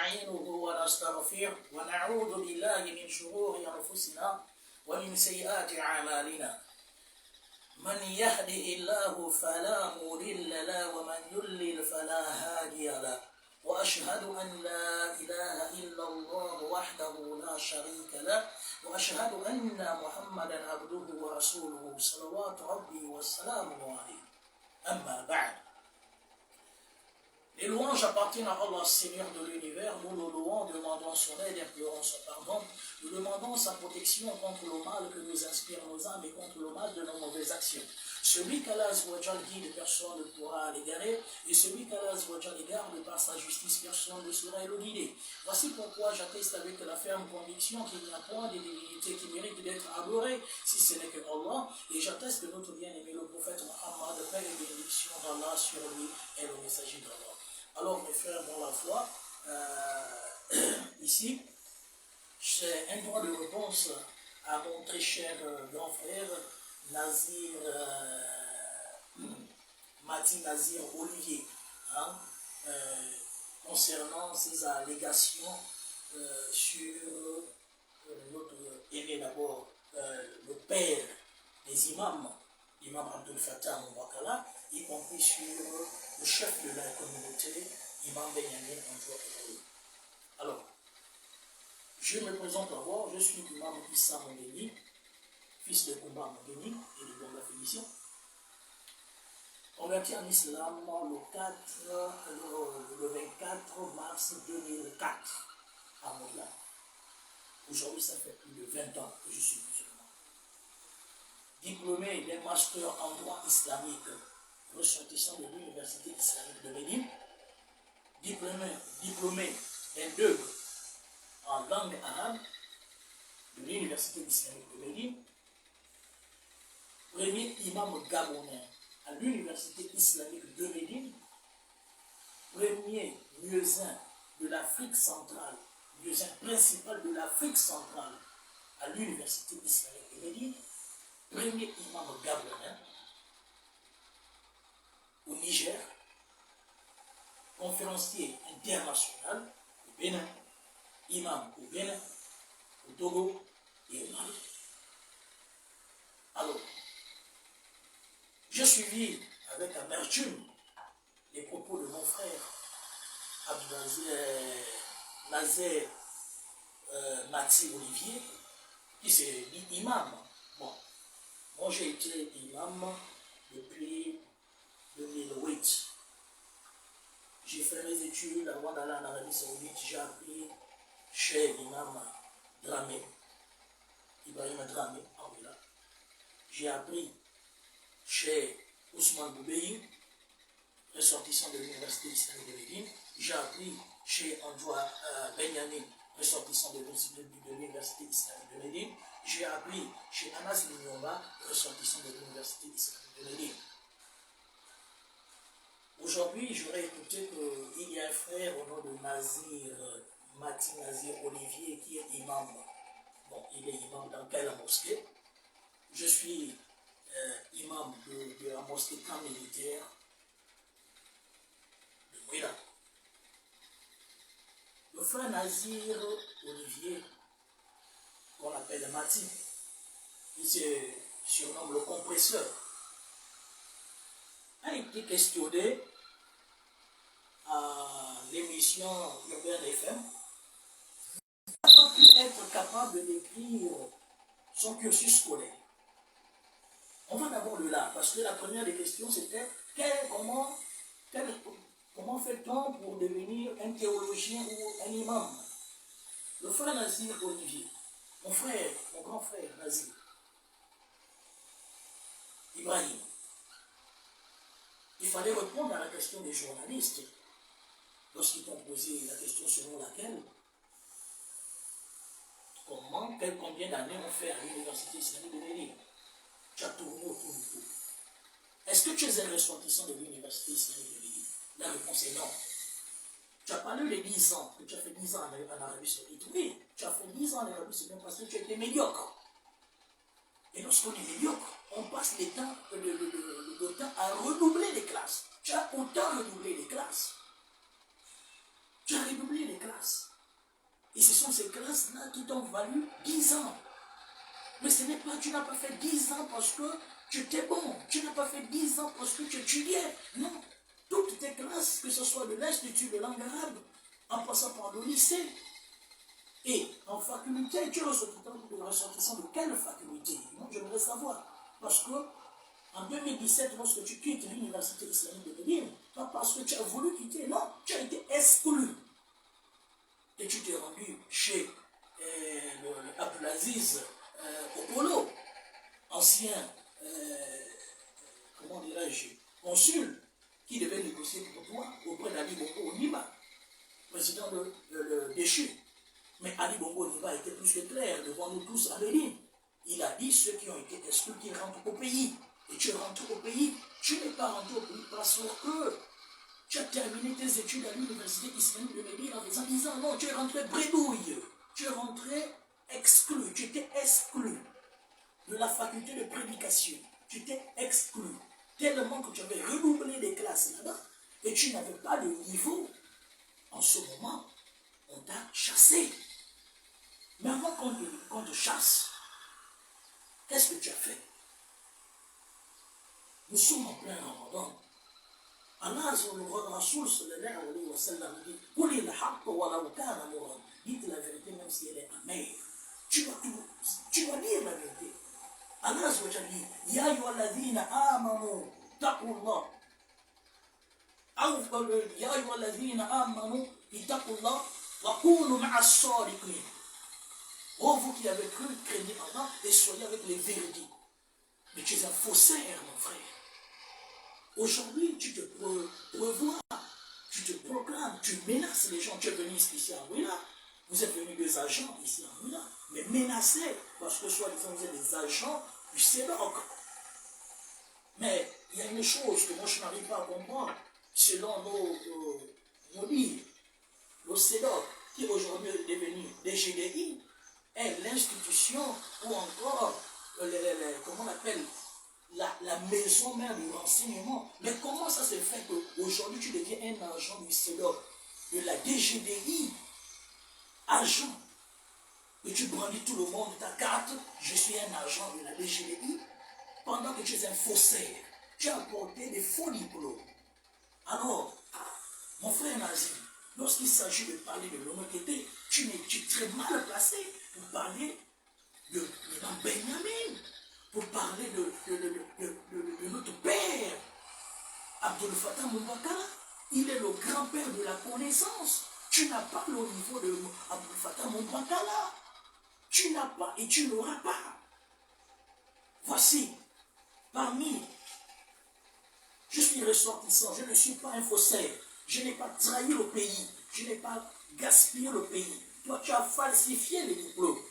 ونستعينه ونستغفره ونعوذ بالله من شرور أنفسنا ومن سيئات أعمالنا من يهده الله فلا مضل له ومن يضلل فلا هادي له وأشهد أن لا إله إلا الله وحده لا شريك له وأشهد أن محمدا عبده ورسوله صلوات ربي وسلامه عليه أما بعد. Les louanges appartiennent à Allah, Seigneur de l'univers. Nous le louons, demandons son aide, implorons son pardon. Nous demandons sa protection contre le mal que nous inspirent nos âmes et contre le mal de nos mauvaises actions. Celui qu'Allah guide, personne ne pourra l'égarer. Et celui qu'Allah garde par sa justice, personne ne saurait le guider. Voici pourquoi j'atteste avec la ferme conviction qu'il n'y a point de divinité qui mérite d'être adorée, si ce n'est que Allah. Et j'atteste que notre bien-aimé, le prophète Muhammad, paix et bénédiction d'Allah sur lui et le messager d'Allah. Alors mes frères dans la foi, ici, c'est un droit de réponse à mon très cher grand frère Nazir, Mati Nazir Olivier, concernant ses allégations sur notre aîné d'abord, le père des imams, l'imam Abdul Fattah Mouakala, y compris sur le chef de la communauté, Imam Benyamin Andrew. Alors, je me présente d'abord, je suis l'imam Issa Mondeni, fils de Koumba Mondeni et de Bonga Félicia, converti en islam le 24 mars 2004 à Moula. Aujourd'hui, ça fait plus de 20 ans que je suis musulman. Diplômé d'un master en droit islamique, ressortissant de l'Université islamique de Médine, diplômé d'un DEUG en langue arabe de l'Université islamique de Médine, premier imam gabonais à l'Université islamique de Médine, premier muezzin de l'Afrique centrale, muezzin principal de l'Afrique centrale à l'Université islamique de Médine, premier imam gabonais au Niger, conférencier international au Bénin, imam au Bénin, au Togo et au Mali. Alors, j'ai suivi avec amertume les propos de mon frère Nazer Mati Olivier, qui s'est dit imam. Bon, moi j'ai été imam depuis 2008. J'ai fait mes études avant d'aller en Arabie Saoudite. J'ai appris chez l'imam Dramé, Ibrahim Dramé, en Villa. J'ai appris chez Ousmane Boubéi, ressortissant de l'Université islamique de Médine. J'ai appris chez Androua Benyamin, ressortissant de l'Université islamique de Médine. J'ai appris chez Anas Minyomba, ressortissant de l'Université islamique de Médine. Aujourd'hui, j'aurais écouté qu'il y a un frère au nom de Nazir, Mati Nazir Olivier, qui est imam. Bon, il est imam dans quelle mosquée? Je suis imam de la mosquée camp militaire de Mouila. Le frère Nazir Olivier, qu'on appelle Mati, il se surnomme le compresseur, a été questionné à l'émission Urbaine FM. Il n'a pas pu être capable de décrire son cursus scolaire. On va d'abord de là, parce que la première des questions c'était comment fait-on pour devenir un théologien ou un imam? Le frère Nazir Olivier, mon frère, mon grand frère Nazir, Ibrahim, il fallait répondre à la question des journalistes lorsqu'ils t'ont posé la question selon laquelle combien d'années on fait à l'Université islamique de Médine. Tu as tourné autour du pot. Est-ce que tu es un ressortissant de l'Université islamique de Médine? La réponse est non. Tu as parlé de 10 ans, que tu as fait 10 ans en Arabie Saoudite. Oui, tu as fait 10 ans en Arabie Saoudite parce que tu étais médiocre. Et lorsqu'on est médiocre, on passe le temps à redoubler les classes. Tu as autant redoublé les classes. Tu as redoublé les classes. Et ce sont ces classes-là qui t'ont valu 10 ans. Mais ce n'est pas, tu n'as pas fait 10 ans parce que tu étais bon. Tu n'as pas fait 10 ans parce que tu étudiais. Non. Toutes tes classes, que ce soit de l'Institut de langue arabe, en passant par le lycée, et en faculté, tu es ressortissant de quelle faculté? Moi, j'aimerais savoir. Parce que en 2017, lorsque tu quittes l'Université islamique de Médine, pas parce que tu as voulu quitter, non, tu as été exclu. Et tu t'es rendu chez Abdelaziz Opolo, ancien, comment dirais-je, consul, qui devait négocier pour toi auprès d'Ali Bongo Oniba, président de déchu. Mais Ali Bongo Oniba était plus que clair devant nous tous à Médine. Il a dit ceux qui ont été exclus qui rentrent au pays. Et tu rentres au pays, tu n'es pas rentré au pays parce que tu as terminé tes études à l'Université islamique de Médine en faisant 10 ans. Non, tu es rentré bredouille. Tu es rentré exclu. Tu étais exclu de la faculté de prédication. Tu étais exclu. Tellement que tu avais redoublé des classes là-bas et tu n'avais pas de niveau. En ce moment, on t'a chassé. Mais avant qu'on te chasse, qu'est-ce que tu as fait? Nous sommes en plein Ramadan. Allah Rasoul sallallahu alayhi wa sallam dit Qul al-haqq wa law kana murran. Dites la vérité même si elle est amère. Tu vas dire la vérité. Allah dit Ya ayyuhalladhina amanu taqullah. Ya ayyuhalladhina amanu ittaqullah wa kunu ma'a as-sadiqin. Oh, vous qui avez cru, craignez Allah et soyez avec les véridiques. Mais tu es un faussaire, mon frère. Aujourd'hui, tu te revois, tu te proclames, tu menaces les gens. Tu es venu ici à Ouina, vous êtes venus des agents ici à Ouina, mais menacés, parce que soi-disant vous êtes des agents du CEDOC. Mais il y a une chose que moi je n'arrive pas à comprendre, selon nos livres, le CEDOC, qui aujourd'hui est devenu des GDI, est l'institution ou encore, comment on appelle, la maison mère du renseignement. Mais comment ça se fait qu'aujourd'hui tu deviens un agent du CEDOC, de la DGDI, agent, et tu brandis tout le monde ta carte, je suis un agent de la DGDI, pendant que tu es un faussaire, tu as apporté des faux diplômes. Alors, mon frère Nazi, lorsqu'il s'agit de parler de l'honnêteté, tu es très mal placé pour parler de Benjamin, pour parler de notre père, Abdel Fattah Moumbakala. Il est le grand-père de la connaissance. Tu n'as pas le niveau de Abdel Fattah Moumbakala. Tu n'as pas et tu n'auras pas. Voici, parmi, je suis ressortissant, je ne suis pas un faussaire. Je n'ai pas trahi le pays. Je n'ai pas gaspillé le pays. Toi, tu as falsifié les diplômes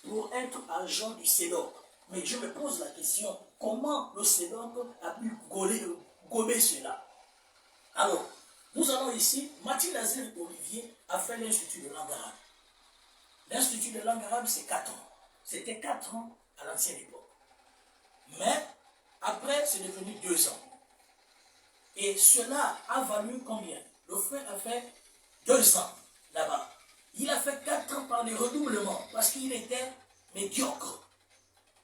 pour être agent du CEDOC. Mais je me pose la question, comment le CEDOC a pu gommer cela? Alors, nous allons ici, Mathilde Azir Olivier a fait l'Institut de langue arabe. L'Institut de langue arabe, c'est 4 ans. C'était 4 ans à l'ancienne époque. Mais, après, c'est devenu 2 ans. Et cela a valu combien? Le frère a fait 2 ans là-bas. Il a fait 4 ans par les redoublements, parce qu'il était médiocre.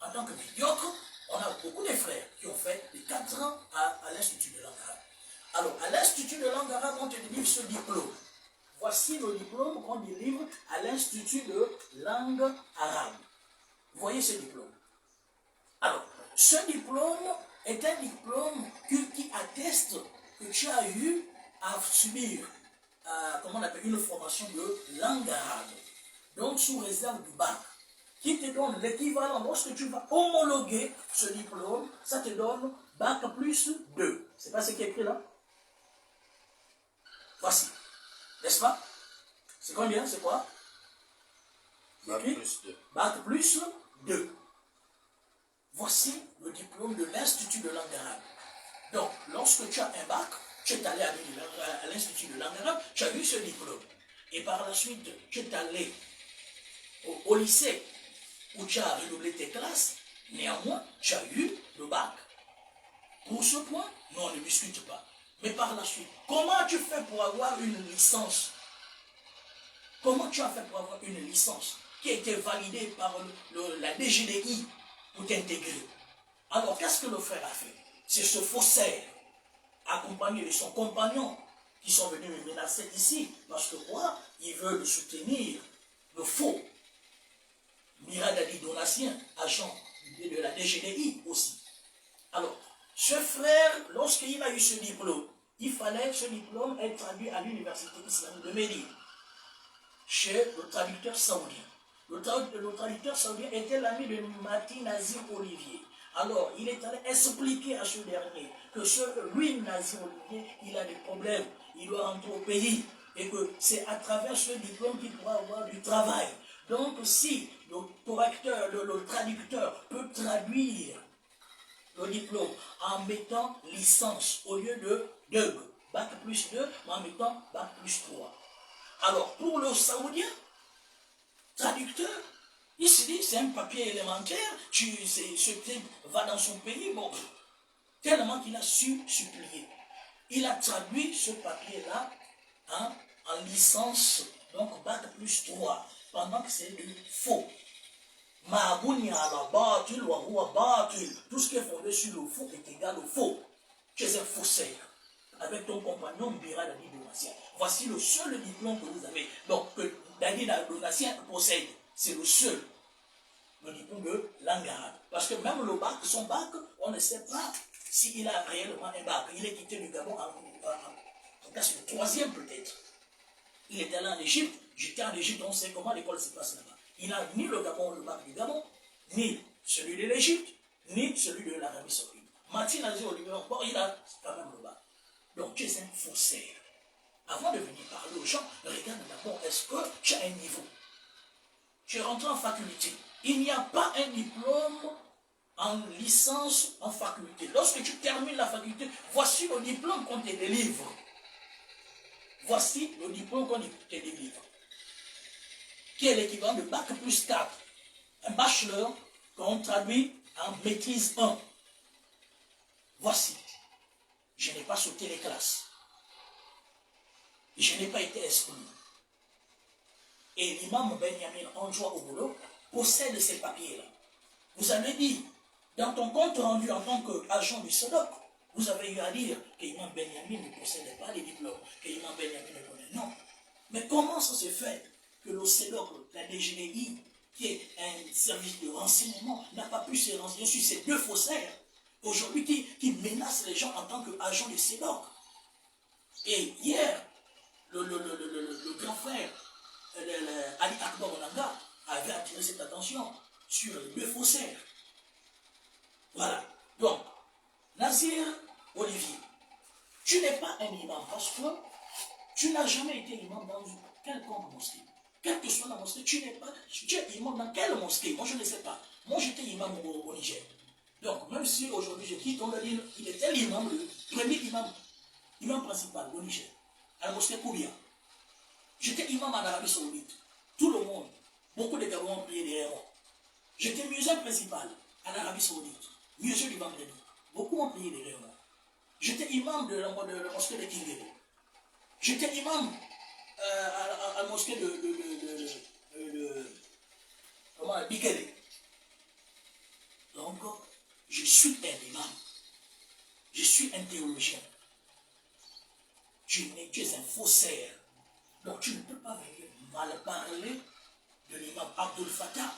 En tant que médiocre, on a beaucoup de frères qui ont fait les 4 ans à l'Institut de langue arabe. Alors, à l'Institut de langue arabe, on te délivre ce diplôme. Voici le diplôme qu'on délivre à l'Institut de langue arabe. Vous voyez ce diplôme? Alors, ce diplôme est un diplôme qui atteste que tu as eu à subir comment on appelle, une formation de langue arabe. Donc, sous réserve du bac, qui te donne l'équivalent. Lorsque tu vas homologuer ce diplôme, ça te donne bac plus 2. C'est pas ce qui est écrit là? Voici. N'est-ce pas? C'est combien? C'est quoi? Bac plus 2. Bac plus 2. Voici le diplôme de l'Institut de langue arabe. Donc, lorsque tu as un bac, tu es allé à l'Institut de langue arabe, tu as eu ce diplôme. Et par la suite, tu es allé au lycée où tu as redoublé tes classes. Néanmoins, tu as eu le bac. Pour ce point, nous on ne discute pas. Mais par la suite, comment tu fais pour avoir une licence Comment tu as fait pour avoir une licence qui a été validée par la DGDI pour t'intégrer? Alors, qu'est-ce que le frère a fait? C'est ce faussaire, accompagné de son compagnon, qui sont venus me menacer ici. Parce que quoi? Ils veulent soutenir le faux Miradadi Donatien, agent de la DGDI aussi. Alors, ce frère, lorsqu'il a eu ce diplôme, il fallait que ce diplôme être traduit à l'université islamique de Médine, chez le traducteur saoudien. Le traducteur saoudien était l'ami de Mati Nazir Olivier. Alors, il est allé expliquer à ce dernier que lui, Nazir Olivier, il a des problèmes, il doit rentrer au pays, et que c'est à travers ce diplôme qu'il pourra avoir du travail. Donc, si le traducteur peut traduire le diplôme en mettant licence au lieu de DEUG, Bac plus 2, mais en mettant Bac plus 3. Alors, pour le Saoudien, traducteur, il se dit, c'est un papier élémentaire, ce type va dans son pays, bon, tellement qu'il a su supplier. Il a traduit ce papier-là en licence, donc Bac plus 3, pendant que c'est du faux. Tout ce qui est fondé sur le faux est égal au faux. Tu es un faussaire. Avec ton compagnon Mbira Dadi Donatien. Voici le seul diplôme que vous avez. Donc, que Dadi Donatien possède. C'est le seul. Le diplôme de langue arabe. Parce que même le bac, son bac, on ne sait pas s'il a réellement un bac. Il est quitté du Gabon en tout cas, c'est le troisième peut-être. Il est allé en Égypte. J'étais en Égypte, on sait comment l'école se passe là-bas. Il n'a ni le bac du Gabon, ni celui de l'Égypte, ni celui de l'Arabie Saoudite. Martin Nazir Olivier encore, il a quand même le bac. Donc tu es un faussaire. Avant de venir parler aux gens, regarde d'abord, est-ce que tu as un niveau? Tu es rentré en faculté. Il n'y a pas un diplôme en licence en faculté. Lorsque tu termines la faculté, voici le diplôme qu'on te délivre. Voici le diplôme qu'on te délivre, qui est l'équivalent de Bac plus 4. Un bachelor qu'on traduit en maîtrise 1. Voici. Je n'ai pas sauté les classes. Je n'ai pas été exclu. Et l'imam Benjamin Anjoua Oboulou possède ces papiers-là. Vous avez dit, dans ton compte rendu en tant qu'agent du SEDOC, vous avez eu à dire que l'imam Benjamin ne possédait pas les diplômes, que l'imam Benjamin ne connaît. Non. Mais comment ça se fait que le SEDOC, la DGDI, qui est un service de renseignement, n'a pas pu se renseigner sur ces deux faussaires, aujourd'hui qui menacent les gens en tant qu'agents du SEDOC. Et hier, le grand frère, Ali Akbar Onanga, avait attiré cette attention sur les deux faussaires. Voilà. Donc, Nazir Olivier, tu n'es pas un imam parce que tu n'as jamais été imam dans une quelconque mosquée. Quelle que soit la mosquée, tu es imam dans quelle mosquée? Moi, je ne sais pas. Moi, j'étais imam au Niger. Donc, même si aujourd'hui je quitte, on va dire, il était l'imam, le premier imam principal au Niger, à la mosquée Koubia. J'étais imam en Arabie Saoudite. Tout le monde, beaucoup de Gabons ont prié derrière moi. J'étais muezzin principal en Arabie Saoudite, muezzin du vendredi. Beaucoup ont prié derrière moi. J'étais imam de la mosquée de Kingere. J'étais imam à la mosquée de Bikele. Donc, je suis un imam. Je suis un théologien. Tu es un faussaire. Donc, tu ne peux pas venir mal parler de l'imam Abdul Fattah,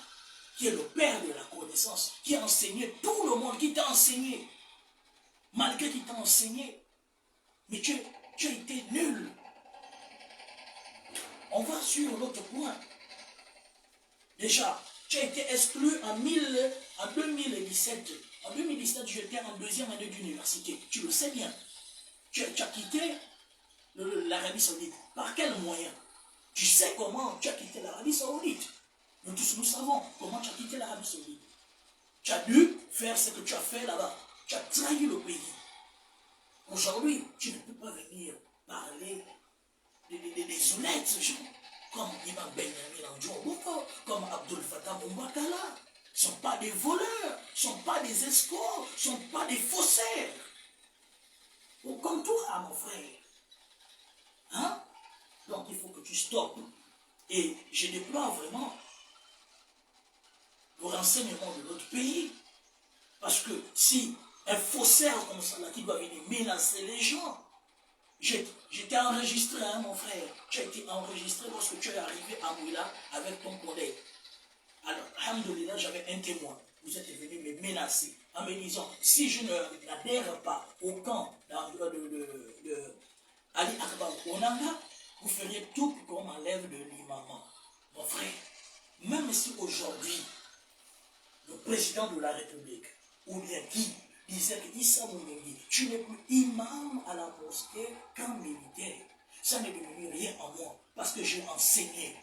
qui est le père de la connaissance, qui a enseigné tout le monde, qui t'a enseigné. Malgré qu'il t'a enseigné, mais tu as été nul. On va sur l'autre point. Déjà, tu as été exclu en 2017. En 2017, j'étais en deuxième année d'université. Tu le sais bien. Tu as quitté l'Arabie Saoudite. Par quel moyen? Tu sais comment tu as quitté l'Arabie Saoudite. Nous tous, nous savons comment tu as quitté l'Arabie Saoudite. Tu as dû faire ce que tu as fait là-bas. Tu as trahi le pays. Aujourd'hui, tu ne peux pas venir parler des honnêtes gens, comme Imam Benjamin Anjoua, comme Abdul Fattah Moumbakala. Ce ne sont pas des voleurs, ce ne sont pas des escrocs, ce ne sont pas des faussaires. Ou comme toi, mon frère. Hein? Donc il faut que tu stoppes. Et je déplore vraiment le renseignement de notre pays. Parce que si un faussaire comme ça, là, qui doit venir menacer les gens, j'étais enregistré, hein, mon frère. Tu as été enregistré lorsque tu es arrivé à Mouila avec ton collègue. Alors, alhamdoulilah, j'avais un témoin. Vous êtes venu me menacer en me disant, si je n'adhère pas au camp de Ali Akbar Onanga, vous feriez tout pour qu'on m'enlève de l'imam. Mon frère, même si aujourd'hui, le président de la République, ou bien qui disait que Issa Moumengi, tu n'es plus imam à la mosquée qu'un militaire. Ça n'est devenu rien en moi, parce que j'ai enseigné.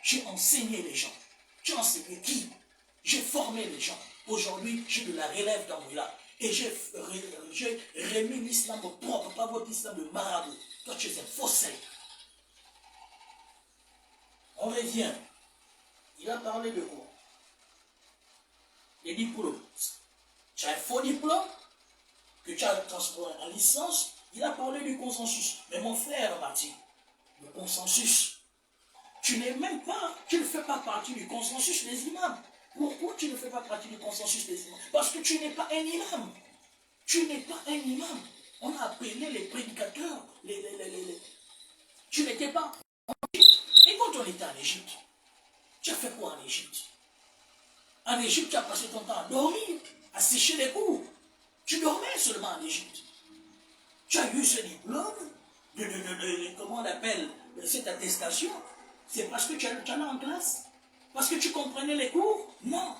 J'ai enseigné les gens. J'ai enseigné qui? J'ai formé les gens. Aujourd'hui, j'ai de la relève dans Moula. Et j'ai remis l'islam propre, pas votre islam de marabout. Toi, tu es un faussaire. On revient. Il a parlé de quoi? Les diplômes. Tu as un faux diplôme que tu as transformé en licence. Il a parlé du consensus. Mais mon frère m'a dit, le consensus, tu n'es même pas, tu ne fais pas partie du consensus des imams. Pourquoi tu ne fais pas partie du consensus des imams? Parce que tu n'es pas un imam. Tu n'es pas un imam. On a appelé les prédicateurs. Tu n'étais pas en Égypte. Et quand on était en Égypte, tu as fait quoi en Égypte? En Égypte, tu as passé ton temps à dormir, à sécher les cours. Tu dormais seulement en Égypte. Tu as eu ce diplôme comment on appelle cette attestation. C'est parce que tu allais en classe? Parce que tu comprenais les cours? Non.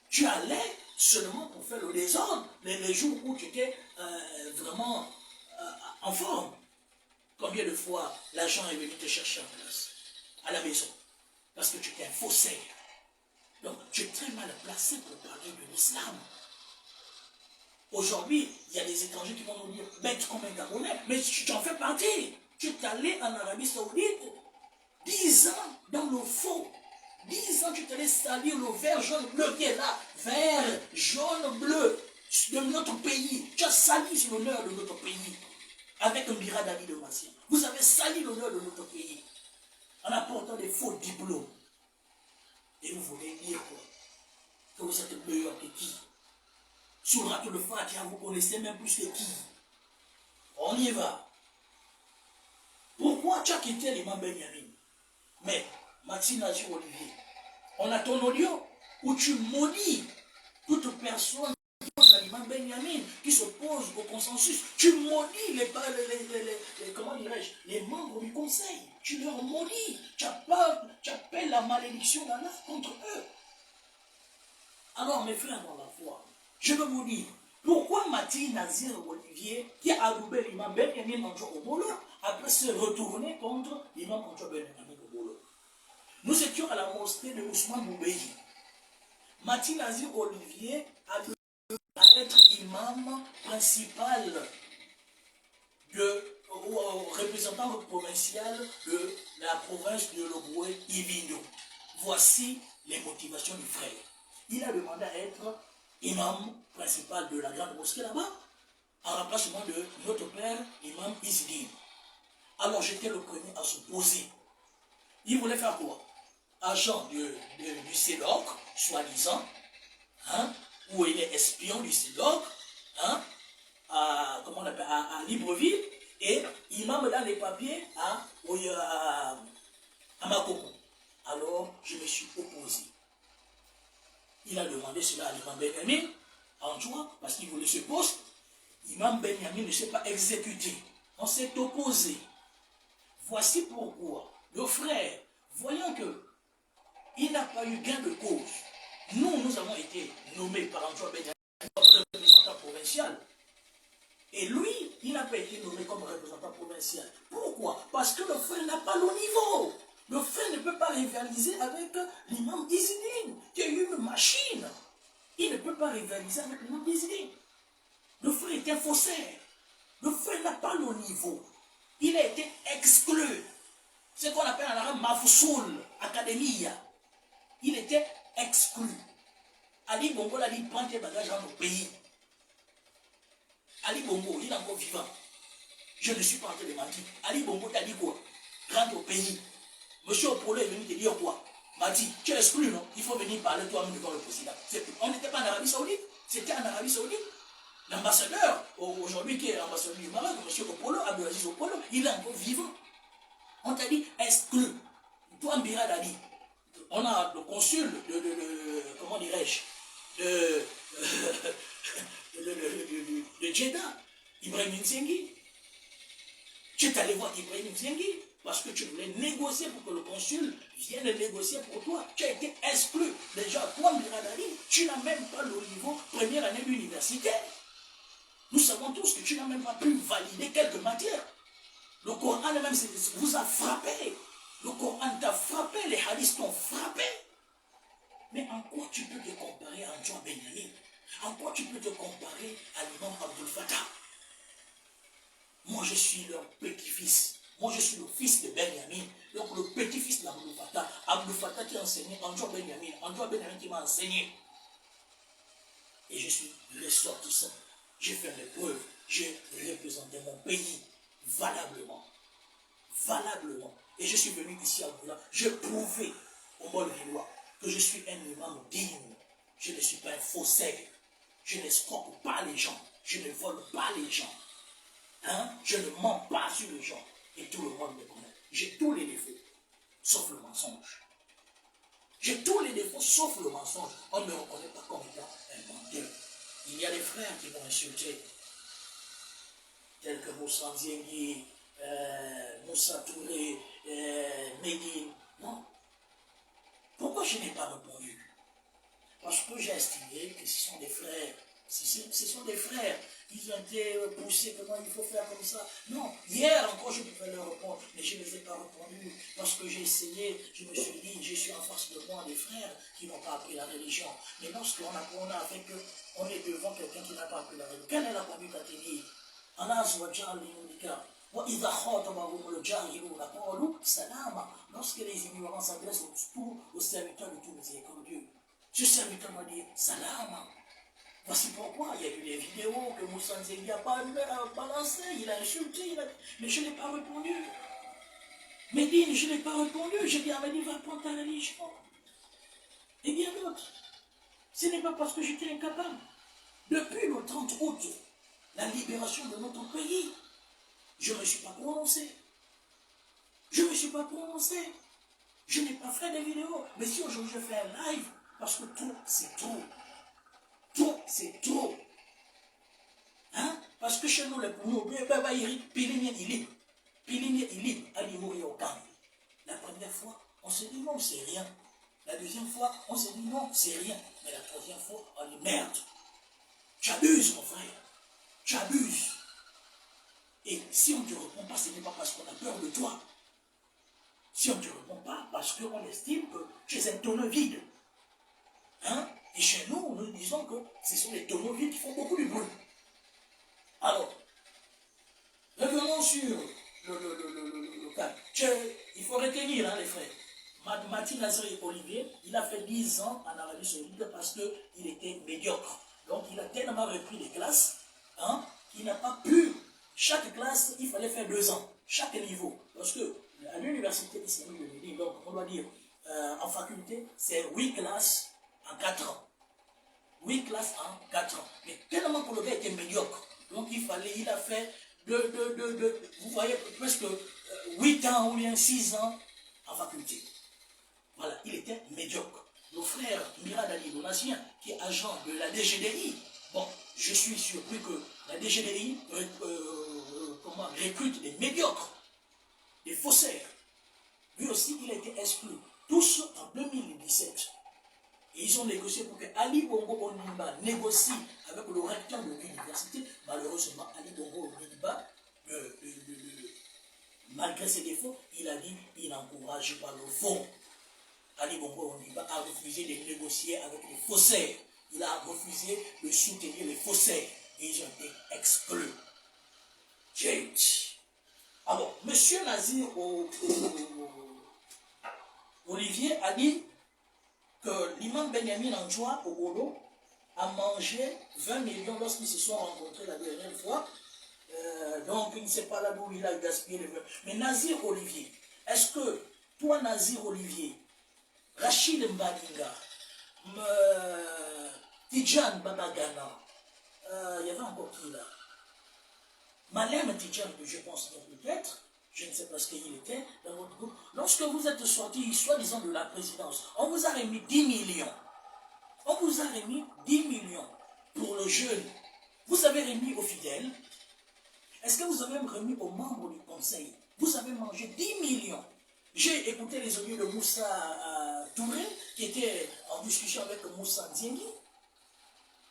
Tu allais seulement pour faire le désordre les jours où tu étais vraiment en forme. Combien de fois l'agent est venu te chercher en classe, à la maison? Parce que tu étais un faussaire. Donc, tu es très mal placé pour parler de l'islam. Aujourd'hui, il y a des étrangers qui vont nous dire, bête comme un Gabonais, mais tu en fais partie. Tu es allé en Arabie Saoudite, 10 ans dans le faux. 10 ans, tu t'allais salir le vert, jaune, bleu qui est là. Vert, jaune, bleu de notre pays. Tu as sali l'honneur de notre pays. Avec un birat d'Ali de Massien. Vous avez sali l'honneur de notre pays. En apportant des faux diplômes. Et vous voulez dire quoi? Que vous êtes meilleur que qui? Sur le rato de Fatiha, vous connaissez même plus que qui? On y va. Pourquoi tu as quitté l'imam Benyamin? Mais, Maxime Nazir Olivier, on a ton audio où tu maudis toute personne qui pose à l'imam Benyamin, qui s'oppose au consensus. Tu maudis comment dirais-je, les membres du conseil. Tu leur maudis. Tu appelles la malédiction d'Allah contre eux. Alors, mes frères dans la foi, je veux vous dire, pourquoi Mati Nazir Olivier, qui a adoubé l'imam Benyamin Anjo Obolo, après se retourner contre l'imam Anjo Benyamin Obolo? Nous étions à la mosquée de Ousmane Boubéi. Mati Nazir Olivier a dû être imam principal représentant provincial de la province de Loboué Ibindo. Voici les motivations du frère. Il a demandé à être imam principal de la grande mosquée là-bas, en remplacement de notre père, imam Isidine. Alors j'étais le premier à s'opposer. Il voulait faire quoi? Agent du CEDOC, soi-disant, hein, où il est espion du CEDOC, hein, comment on appelle, à Libreville, et imam dans les papiers à Makoko. Alors je me suis opposé. Il a demandé cela à l'imam Benyamin, en joie, parce qu'il voulait ce poste. Imam Benyamin ne s'est pas exécuté. On s'est opposé. Voici pourquoi le frère, voyant que il n'a pas eu gain de cause, nous avons été nommés par Antoine Benyamin comme représentant provincial. Et lui, il n'a pas été nommé comme représentant provincial. Pourquoi? Parce que le frère n'a pas le niveau. Le frère ne peut pas rivaliser avec l'imam Isidine, qui a eu une machine. Il ne peut pas rivaliser avec l'imam Isidine. Le frère est un faussaire. Le frère n'a pas le niveau. Il a été exclu. C'est ce qu'on appelle en arabe Mafsoul, Academia. Il était exclu. Ali Bongo l'a dit, prends tes bagages dans nos pays. Ali Bongo, il est encore vivant. Je ne suis pas en train de mentir. Ali Bongo t'a dit quoi? Rentre au pays. Monsieur Opolo est venu te dire quoi? M'a dit, tu es exclu, non? Il faut venir parler toi-même devant le président. On n'était pas en Arabie Saoudite, c'était en Arabie Saoudite. L'ambassadeur, aujourd'hui qui est ambassadeur du Maroc, monsieur Opolo, Abdelaziz Opolo, il est encore vivant. On t'a dit exclu. Toi, Mbirad a dit, on a le consul comment dirais-je, de Jeddah, Ibrahim Nzengui. Tu es allé voir Ibrahim Nzengui parce que tu voulais négocier pour que le consul vienne négocier pour toi. Tu as été exclu. Déjà, toi, Miradali, tu n'as même pas le niveau première année d'université. Nous savons tous que tu n'as même pas pu valider quelques matières. Le Coran même vous a frappé. Le Coran t'a frappé, les hadiths t'ont frappé. Mais en quoi tu peux te comparer à John Benjamin? En quoi tu peux te comparer à l'imam Abdul Fattah? Moi, je suis leur petit-fils. Moi, je suis le fils de Benjamin. Donc, le petit-fils d'Abdul Fattah. Abdul Fattah qui a enseigné Andrew Benjamin. Andrew Benjamin qui m'a enseigné. Et je suis ressortissant. J'ai fait mes preuves. J'ai représenté mon pays valablement. Valablement. Et je suis venu ici à Boula. J'ai prouvé au Molvillois que je suis un imam digne. Je ne suis pas un faussaire. Je n'escroque pas les gens. Je ne vole pas les gens. Hein? Je ne mens pas sur les gens. Et tout le monde me connaît. J'ai tous les défauts, sauf le mensonge. J'ai tous les défauts, sauf le mensonge. On ne me reconnaît pas comme étant un menteur. Il y a des frères qui m'ont insulté, tels que Moussa Nziengui, Moussa Touré, Médine. Non. Pourquoi je n'ai pas répondu? Parce que j'ai estimé que ce sont des frères. Ce sont des frères. Ils ont été poussés, comment il faut faire comme ça. Non, hier encore je pouvais leur répondre, mais je ne les ai pas répondus. Parce que j'ai essayé, je me suis dit, je suis en face de moi des frères qui n'ont pas appris la religion. Mais lorsqu'on a fait que on est devant quelqu'un qui n'a pas appris la religion, quelle est la conduite à tenir? Lorsque les ignorants s'adressent au serviteur de tout miséricordieux, ce serviteur va dire Salama. Voici pourquoi il y a eu des vidéos que Moussa Nzengui a balancé, il a insulté, mais je n'ai pas répondu. Médine, je n'ai pas répondu. J'ai dit à Médine, va prendre ta religion. Et bien d'autres. Ce n'est pas parce que j'étais incapable. Depuis le 30 août, la libération de notre pays, je ne me suis pas prononcé. Je ne me suis pas prononcé. Je n'ai pas fait de vidéos. Mais si aujourd'hui je fais un live, parce que tout, c'est trop. Tout, c'est trop. Hein? Parce que chez nous, les poumons, la première fois, on se dit non, c'est rien. La deuxième fois, on se dit non, c'est rien. Mais la troisième fois, on dit merde. Tu abuses, mon frère. Tu abuses. Et si on ne te répond pas, ce n'est pas parce qu'on a peur de toi. Si on ne te répond pas, parce qu'on estime que tu es un tonneau vide. Hein? Et chez nous, nous disons que ce sont les tonneaux vides qui font beaucoup de bruit. Alors, revenons sur le cas. Il faut retenir, hein, les frères. Mati Nazari Olivier, il a fait 10 ans en Arabie Saoudite parce qu'il était médiocre. Donc, il a tellement repris les classes, hein, qu'il n'a pas pu. Chaque classe, il fallait faire 2 ans. Chaque niveau. Parce que à l'université islamique de Médine, donc, on doit dire, en faculté, c'est 8 classes en 4 ans. 8 classes en 4 ans. Mais tellement que le gars était médiocre. Donc il a fait vous voyez, presque 8 ans ou bien 6 ans en faculté. Voilà, il était médiocre. Le frère Mirad Ali Donatien, qui est agent de la DGDI, bon, je suis surpris que la DGDI recrute des médiocres, des faussaires. Lui aussi, il a été exclu. Tous en 2017. Et ils ont négocié pour que Ali Bongo Onimba négocie avec le recteur de l'université. Malheureusement, Ali Bongo Onimba, malgré ses défauts, il a dit qu'il n'encourage pas le fond. Ali Bongo Onimba a refusé de négocier avec les faussaires. Il a refusé de soutenir les faussaires. Et ils ont été exclus. Alors, M. Nazir Olivier a dit que l'imam Benjamin Anjoua au Golo a mangé 20 millions lorsqu'ils se sont rencontrés la dernière fois. Donc il ne sait pas là d'où il a gaspillé les 20. Mais Nazir Olivier, est-ce que toi Nazir Olivier, Rachid Mbadinga, Tidjan Babagana, il y avait encore qui là? Malem Tidjan, je pense peut-être, je ne sais pas ce qu'il était dans votre groupe. Lorsque vous êtes sorti, soi-disant de la présidence, on vous a remis 10 millions. On vous a remis 10 millions pour le jeune. Vous avez remis aux fidèles. Est-ce que vous avez remis aux membres du conseil? Vous avez mangé 10 millions. J'ai écouté les audios de Moussa Touré, qui était en discussion avec Moussa Diengui.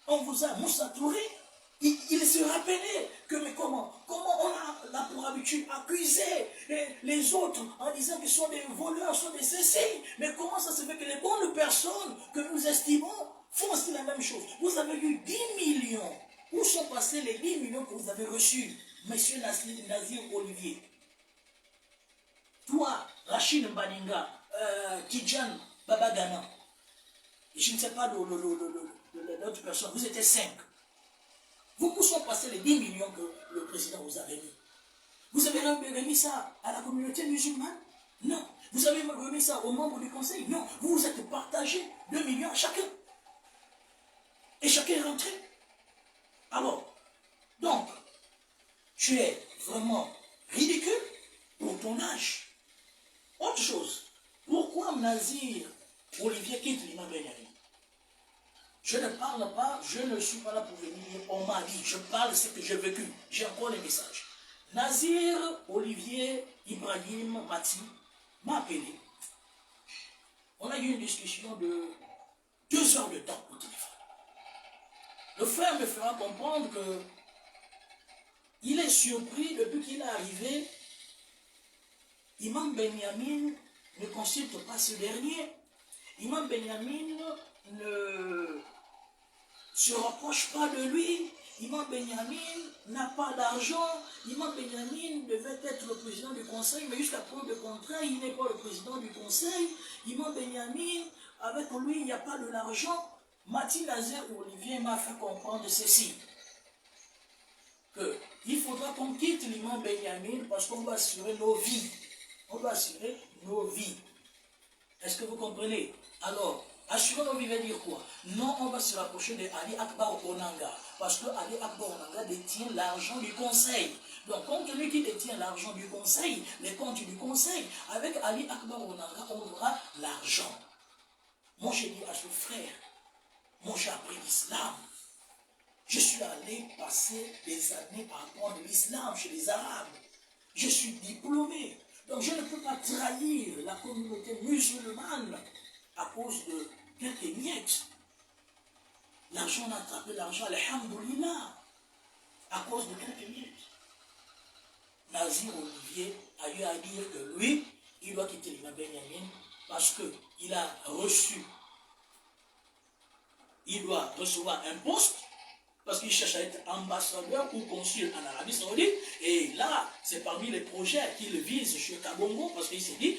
On vous a, Moussa Touré, il se rappelait que, mais comment on a pour habitude d'accuser les autres en disant qu'ils sont des voleurs, sont des cécés. Mais comment ça se fait que les bonnes personnes que nous estimons font aussi la même chose? Vous avez eu 10 millions. Où sont passés les 10 millions que vous avez reçus, monsieur Nazir Olivier? Toi, Rachid Mbaninga, Tidjan Babagana, je ne sais pas l'autre personne, vous étiez 5. Où sont passés les 10 millions que le président vous a remis? Vous avez remis ça à la communauté musulmane? Non. Vous avez remis ça aux membres du conseil? Non. Vous vous êtes partagé 2 millions à chacun. Et chacun est rentré. Alors, donc, tu es vraiment ridicule pour ton âge. Autre chose, pourquoi Nazir Olivier quitte l'imam Benyamin? Je ne parle pas, je ne suis pas là pour venir, on m'a dit, je parle de ce que j'ai vécu. J'ai encore les messages. Nazir Olivier Ibrahim Mati m'a appelé. On a eu une discussion de 2 heures de temps au téléphone. Le frère me fera comprendre que il est surpris depuis qu'il est arrivé. Imam Benyamin ne consulte pas ce dernier. Imam Benyamin ne se rapproche pas de lui. Imam Benyamin n'a pas d'argent. Imam Benyamin devait être le président du conseil, mais jusqu'à preuve de contraire, il n'est pas le président du conseil. Imam Benyamin, avec lui, il n'y a pas de l'argent. Mati Nazir Olivier m'a fait comprendre ceci. Il faudra qu'on quitte l'imam Benyamin parce qu'on va assurer nos vies. On va assurer nos vies. Est-ce que vous comprenez? Alors, assurer nos vies veut dire quoi? Non, on va se rapprocher de Ali Akbar Onanga. Parce que Ali Akbar Onanga détient l'argent du conseil. Donc, compte tenu qu'il détient l'argent du conseil, les comptes du conseil, avec Ali Akbar Onanga, on aura l'argent. Moi, j'ai dit à ce frère, moi j'ai appris l'islam. Je suis allé passer des années à apprendre l'islam chez les Arabes. Je suis diplômé. Donc je ne peux pas trahir la communauté musulmane à cause de quelques miettes. L'argent, on a attrapé l'argent, alhamdoulilah, à cause de quelques miettes. Nazir Olivier a eu à dire que lui, il doit quitter l'imam Benyamin parce qu'il a reçu, il doit recevoir un poste, parce qu'il cherche à être ambassadeur ou consul en Arabie Saoudite. Et là, c'est parmi les projets qu'il vise chez Kabongo, parce qu'il s'est dit,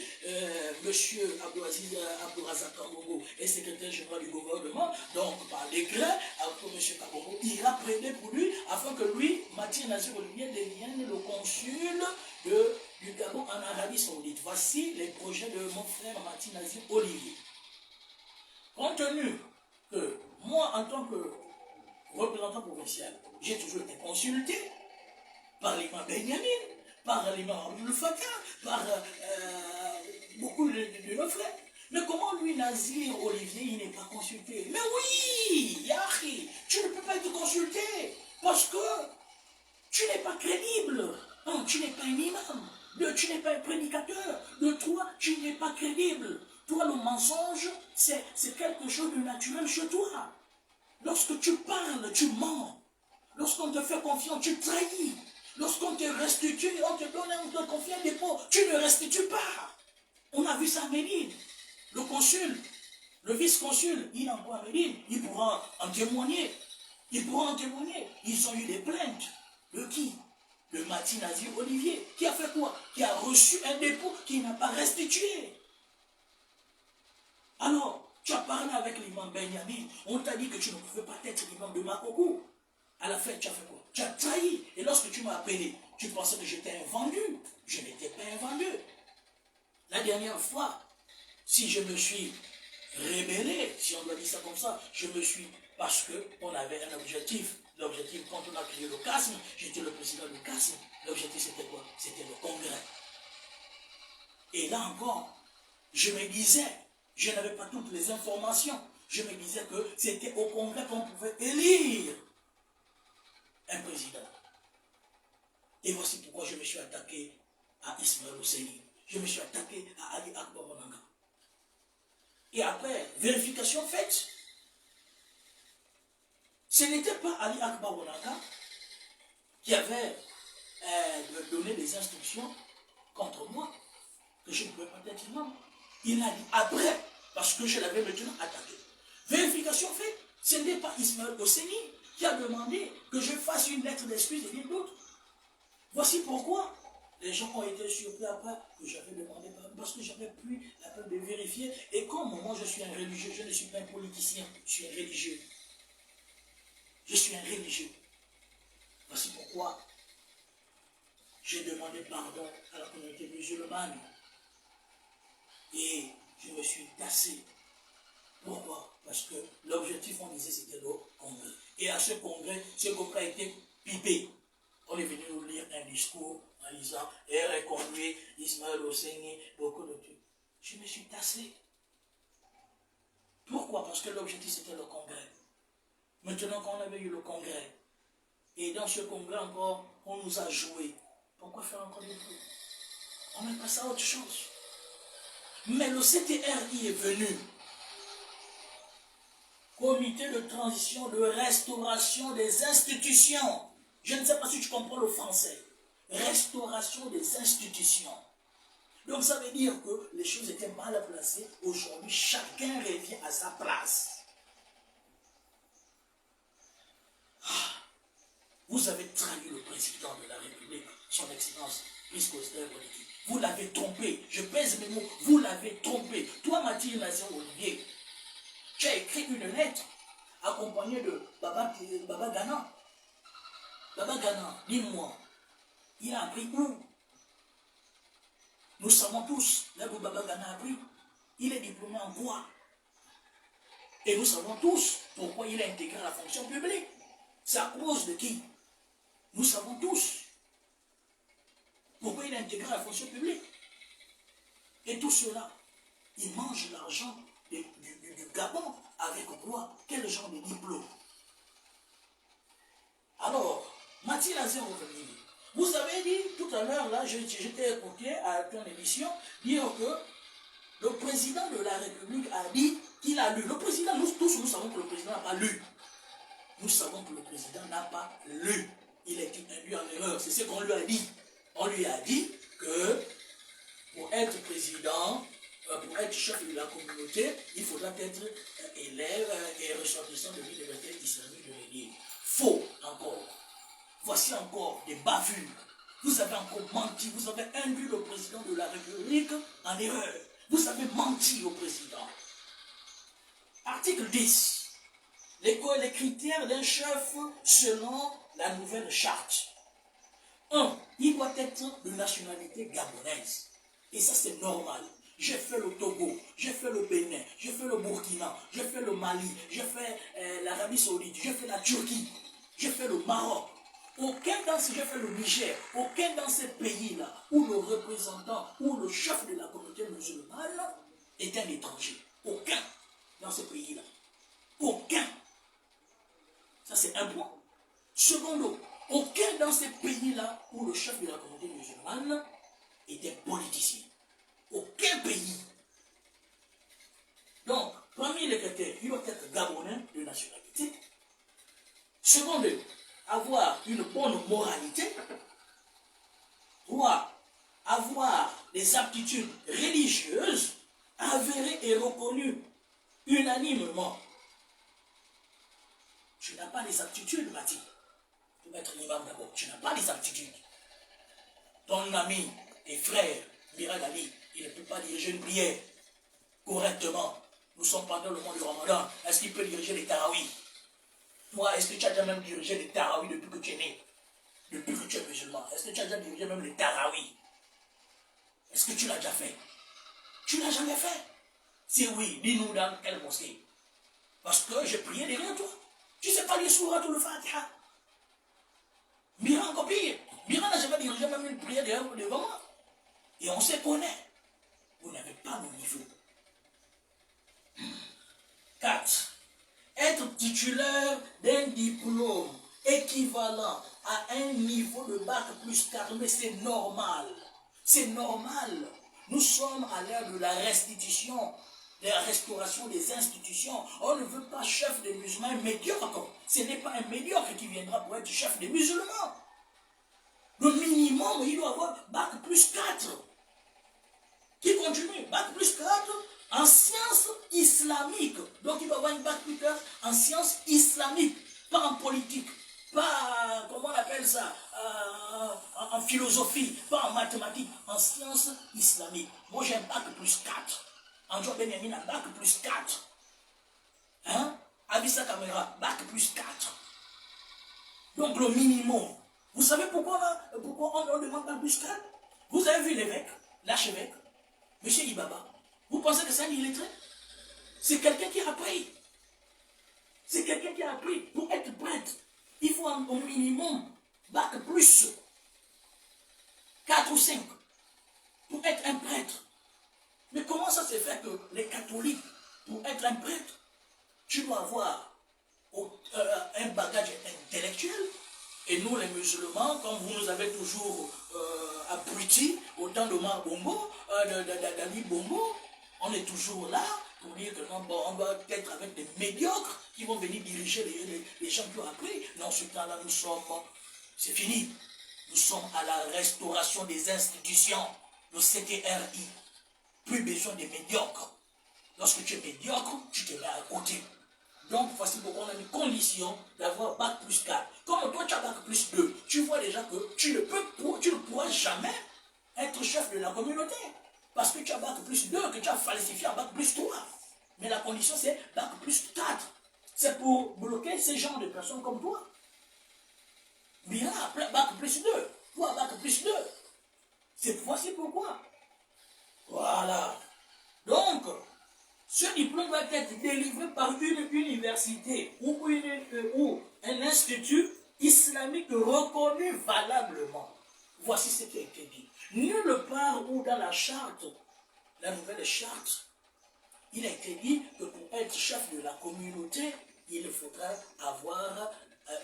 monsieur Abdouaziz Abdourazak Kabongo est secrétaire général du gouvernement, donc par décret, monsieur Kabongo ira prêter pour lui, afin que lui, Mati Nazir Olivier, devienne le consul du Gabon en Arabie Saoudite. Voici les projets de mon frère Mati Nazir Olivier. Compte tenu que moi, en tant que représentant provincial, j'ai toujours été consulté par l'imam Benyamin, par l'imam Abdul Fattah, par beaucoup de nos frères. Mais comment lui, Nazir Olivier, il n'est pas consulté? Mais oui, Yahi, tu ne peux pas être consulté parce que tu n'es pas crédible. Non, tu n'es pas un imam. Tu n'es pas un prédicateur. De toi, tu n'es pas crédible. Toi, le mensonge, c'est quelque chose de naturel chez toi. Lorsque tu parles, tu mens. Lorsqu'on te fait confiance, tu trahis. Lorsqu'on te restitue, on te donne, on te confie un dépôt, tu ne restitues pas. On a vu ça à Médine. Le consul, le vice-consul, il est encore à Médine, il pourra en témoigner. Il pourra en témoigner. Ils ont eu des plaintes. De qui? De Mati Nazir Olivier. Qui a fait quoi? Qui a reçu un dépôt qu'il n'a pas restitué. Alors, tu as parlé avec l'imam Benyamin, on t'a dit que tu ne pouvais pas être l'imam de Makoko. À la fin, tu as fait quoi? Tu as trahi. Et lorsque tu m'as appelé, tu pensais que j'étais un vendu. Je n'étais pas un vendu. La dernière fois, si je me suis rébellé, si on doit dire ça comme ça, je me suis, parce qu'on avait un objectif. L'objectif, quand on a créé le CASM, j'étais le président du CASM. L'objectif, c'était quoi? C'était le congrès. Et là encore, je me disais, je n'avais pas toutes les informations, je me disais que c'était au congrès qu'on pouvait élire un président. Et voici pourquoi je me suis attaqué à Ismaël Oseni. Je me suis attaqué à Ali Akbar Bonanga. Et après, vérification faite, ce n'était pas Ali Akbar Bonanga qui avait donné des instructions contre moi, que je ne pouvais pas être imam. Il a dit après, parce que je l'avais maintenant attaqué. Vérification faite, ce n'est pas Ismaël Oseni qui a demandé que je fasse une lettre d'excuse et rien d'autre. Voici pourquoi les gens ont été surpris après que j'avais demandé, parce que j'avais pris la peine de vérifier. Et comme moi je suis un religieux, je ne suis pas un politicien, je suis un religieux. Je suis un religieux. Voici pourquoi j'ai demandé pardon à la communauté musulmane. Et je me suis tassé. Pourquoi? Parce que l'objectif, on disait, c'était le congrès. Et à ce congrès a été pipé. On est venu nous lire un discours en disant « Et reconduit Ismaël Oseni, beaucoup de trucs. » Je me suis tassé. Pourquoi? Parce que l'objectif, c'était le congrès. Maintenant qu'on avait eu le congrès, et dans ce congrès encore, on nous a joué. Pourquoi faire encore des trucs? On met pas ça à autre chose. Mais le CTRI est venu. Comité de transition, de restauration des institutions. Je ne sais pas si tu comprends le français. Restauration des institutions. Donc ça veut dire que les choses étaient mal placées. Aujourd'hui, chacun revient à sa place. Vous avez trahi le président de la République, son Excellence, Christophe Boliki. Vous l'avez trompé. Je pèse mes mots. Vous l'avez trompé. Toi, Mathieu Nazir Olivier, tu as écrit une lettre accompagnée de Baba Gana. Baba Gana, dis-moi, il a appris où? Nous savons tous, là où Baba Gana a appris, il est diplômé en quoi? Et nous savons tous pourquoi il a intégré la fonction publique. C'est à cause de qui? Nous savons tous pourquoi il a intégré la fonction publique. Et tout cela, il mange l'argent du Gabon avec quoi? Quel genre de diplôme? Alors, Mathieu Nazir Olivier, vous avez dit tout à l'heure, là, j'étais écouté à ton émission, dire que le président de la République a dit qu'il a lu. Le président, nous tous, nous savons que le président n'a pas lu. Nous savons que le président n'a pas lu. Il a été induit en erreur. C'est ce qu'on lui a dit. On lui a dit que pour être président, pour être chef de la communauté, il faudra être élève et ressortissant de l'université islamique de Médine. Faux encore. Voici encore des bavures. Vous avez encore menti. Vous avez induit le président de la République en erreur. Vous avez menti au président. Article 10. Les critères d'un chef selon la nouvelle charte. 1. Il doit être de nationalité gabonaise. Et ça, c'est normal. J'ai fait le Togo, j'ai fait le Bénin, j'ai fait le Burkina, j'ai fait le Mali, j'ai fait l'Arabie Saoudite, j'ai fait la Turquie, j'ai fait le Maroc. Aucun dans ces, j'ai fait le Niger, aucun dans ces pays-là où le représentant ou le chef de la communauté musulmane est un étranger. Aucun dans ces pays-là. Aucun. Ça, c'est un point. Secondo, aucun dans ces pays-là où le chef de la communauté musulmane était politicien. Aucun pays. Donc, parmi les critères, il doit être gabonais de nationalité. Secondo, avoir une bonne moralité. 3. Avoir des aptitudes religieuses avérées et reconnues unanimement. Tu n'as pas les aptitudes, Mathilde, pour être imam d'abord. Tu n'as pas les aptitudes. Ton ami et frère, Mirad Ali, il ne peut pas diriger une prière correctement. Nous sommes pendant le mois du Ramadan. Est-ce qu'il peut diriger les tarawih? Toi, est-ce que tu as déjà même dirigé les tarawih depuis que tu es né? Depuis que tu es musulman? Est-ce que tu as déjà dirigé même les tarawih? Est-ce que tu l'as déjà fait? Tu ne l'as jamais fait. Si oui, dis-nous dans quelle mosquée. Parce que j'ai prié derrière toi. Tu ne sais pas lire Surah ou le Fatiha. Mira encore pire. Mira n'a jamais dirigé même une prière devant moi. Et on se connaît. Vous n'avez pas le niveau. 4. Être titulaire d'un diplôme équivalent à un niveau de bac plus 4, mais c'est normal. C'est normal. Nous sommes à l'ère de la restitution, de la restauration des institutions. On ne veut pas chef des musulmans médiocre. Ce n'est pas un médiocre qui viendra pour être chef des musulmans. Le minimum, il doit avoir bac plus 4. Qui continue? Bac plus 4 en sciences islamiques. Donc il doit avoir une bac plus 4 en sciences islamiques, pas en politique, pas, comment on appelle ça, en philosophie, pas en mathématiques, en sciences islamiques. Moi j'ai un bac plus 4. Andrew Benjamin a bac plus 4. Hein? Avissa Kamera, bac plus 4. Donc le minimum. Vous savez pourquoi on demande bac plus 4? Vous avez vu l'évêque, l'archevêque, M. Ibaba. Vous pensez que c'est un illettré? C'est quelqu'un qui a appris. C'est quelqu'un qui a appris. Pour être prêtre, il faut au minimum bac plus 4 ou 5 pour être un prêtre. Mais comment ça se fait que les catholiques, pour être un prêtre, tu dois avoir un bagage intellectuel? Et nous, les musulmans, comme vous nous avez toujours abrutis au temps de Marbongo, d'Ali Bongo, on est toujours là pour dire que non, bon, on doit être avec des médiocres qui vont venir diriger les gens qui ont appris. Non, ce temps-là, nous sommes, c'est fini. Nous sommes à la restauration des institutions, le CTRI. Plus besoin des médiocres. Lorsque tu es médiocre, tu te mets à côté. Donc, voici pourquoi on a une condition d'avoir bac plus 4. Comme toi, tu as bac plus 2, tu vois déjà que tu ne pourras jamais être chef de la communauté. Parce que tu as bac plus 2, que tu as falsifié en bac plus 3. Mais la condition, c'est bac plus 4. C'est pour bloquer ces genres de personnes comme toi. Bien, bac plus 2. Toi, bac plus 2. Voici pourquoi. Voilà. Donc, ce diplôme va être délivré par une université ou un institut islamique reconnu valablement. Voici ce qui a été dit. Nulle part où dans la charte, la nouvelle charte, il a été dit que pour être chef de la communauté, il faudra avoir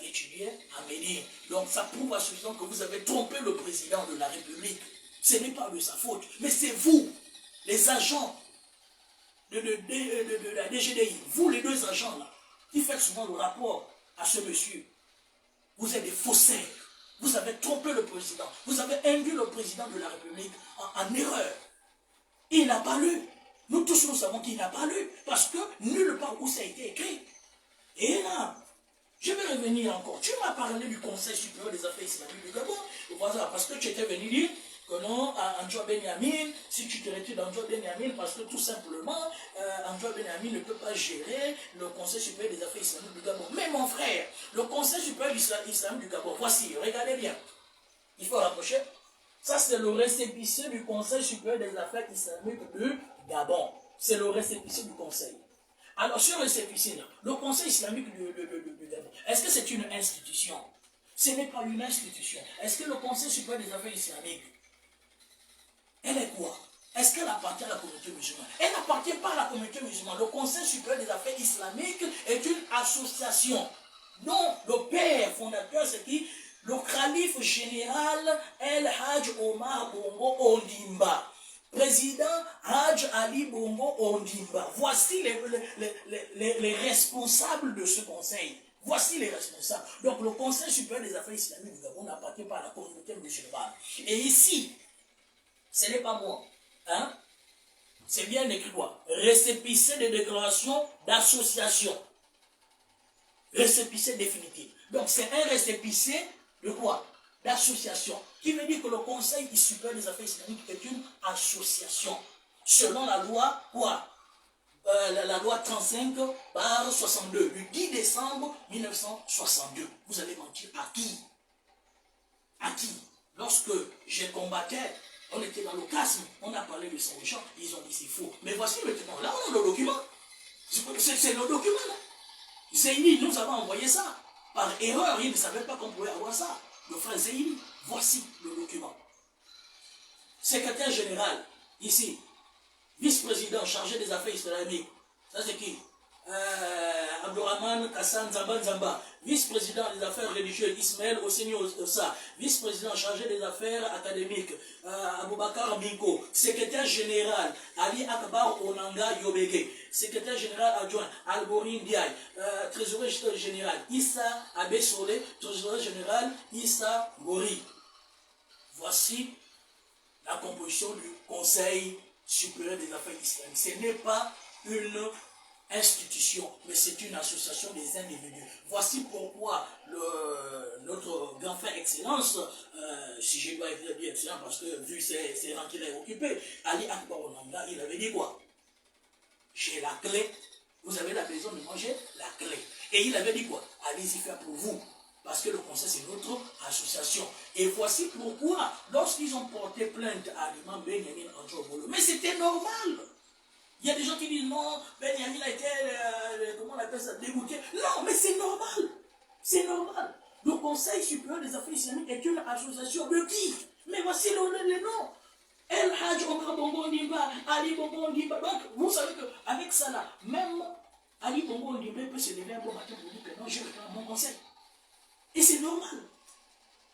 étudié à Médine. Donc ça prouve à ce que vous avez trompé le président de la République. Ce n'est pas de sa faute, mais c'est vous, les agents de la DGDI, vous les deux agents là, qui faites souvent le rapport à ce monsieur. Vous êtes des faussaires. Vous avez trompé le président. Vous avez induit le président de la République en erreur. Il n'a pas lu. Nous tous nous savons qu'il n'a pas lu. Parce que nulle part où ça a été écrit. Et là, je vais revenir encore. Tu m'as parlé du Conseil supérieur des affaires islamiques du Gabon. Parce que tu étais venu dire que non, Andrew Benjamin, si tu te retires d'Andrew Benjamin, parce que tout simplement, Andrew Benjamin ne peut pas gérer le Conseil supérieur des affaires islamiques du Gabon. Mais mon frère, le Conseil supérieur islamique du Gabon, voici, regardez bien. Il faut rapprocher. Ça, c'est le récépissé du Conseil supérieur des affaires islamiques du Gabon. C'est le récépissé du Conseil. Alors, ce récépissé-là, le Conseil islamique du Gabon, est-ce que c'est une institution? Ce n'est pas une institution. Est-ce que le Conseil supérieur des affaires islamiques, elle est quoi? Est-ce qu'elle appartient à la communauté musulmane? Elle n'appartient pas à la communauté musulmane. Le Conseil supérieur des affaires islamiques est une association dont le père fondateur, c'est qui? Le calife général El Hadj Omar Bongo Ondimba. Président Hadj Ali Bongo Ondimba. Voici les responsables de ce conseil. Voici les responsables. Donc le Conseil supérieur des affaires islamiques du Gabon n'appartient pas à la communauté musulmane. Et ici, ce n'est pas moi. Hein? C'est bien écrit quoi? Récépissé de déclaration d'association. Récépissé définitif. Donc c'est un récépissé de quoi? D'association. Qui veut dire que le Conseil supérieur des affaires islamiques est une association. Selon la loi quoi? La loi 35/62 du 10 décembre 1962. Vous allez mentir à qui? À qui? Lorsque j'ai combattu On était dans l'ocasme, on a parlé de Saint-Jean, ils ont dit c'est faux. Mais voici maintenant, là on a le document. C'est le document là. Zeyni nous avons envoyé ça. Par erreur, il ne savait pas qu'on pouvait avoir ça. Le frère Zeyni, voici le document. Secrétaire général, ici, vice-président chargé des affaires islamiques. Ça c'est qui? Abdourahman Kassan Zamba Zamba, vice-président des affaires religieuses, Ismaël Osseni Ossa, vice-président chargé des affaires académiques, Aboubakar Minko, secrétaire général, Ali Akbar Onanga Yobege, secrétaire général adjoint, Alborin Ndiaye, trésorier général, Issa Abesole, trésorier général, Issa Gori. Voici la composition du Conseil supérieur des affaires islamiques. Ce n'est pas une institution, mais c'est une association des individus. Voici pourquoi notre grand frère Excellence, si je dois dire Excellence, parce que vu ses rangs qu'il a occupés, Ali Akbar Onanga, il avait dit quoi? J'ai la clé, vous avez la besoin de manger la clé. Et il avait dit quoi? Allez-y faire pour vous. Parce que le conseil, c'est notre association. Et voici pourquoi, lorsqu'ils ont porté plainte à l'imam Benyamin Androbolo, mais c'était normal. Il y a des gens qui disent non, Benyamin a été, comment on appelle ça, dégoûté. Non, mais c'est normal. C'est normal. Le Conseil supérieur des affaires islamiques est une association de qui? Mais voici le nom. El Hajj Omar Bongo Ndimba, Ali Bongo Ndimba. Donc, vous savez qu'avec ça là, même Ali Bongo Ndimba peut se lever un bon matin pour dire que non, je réclame mon conseil. Et c'est normal.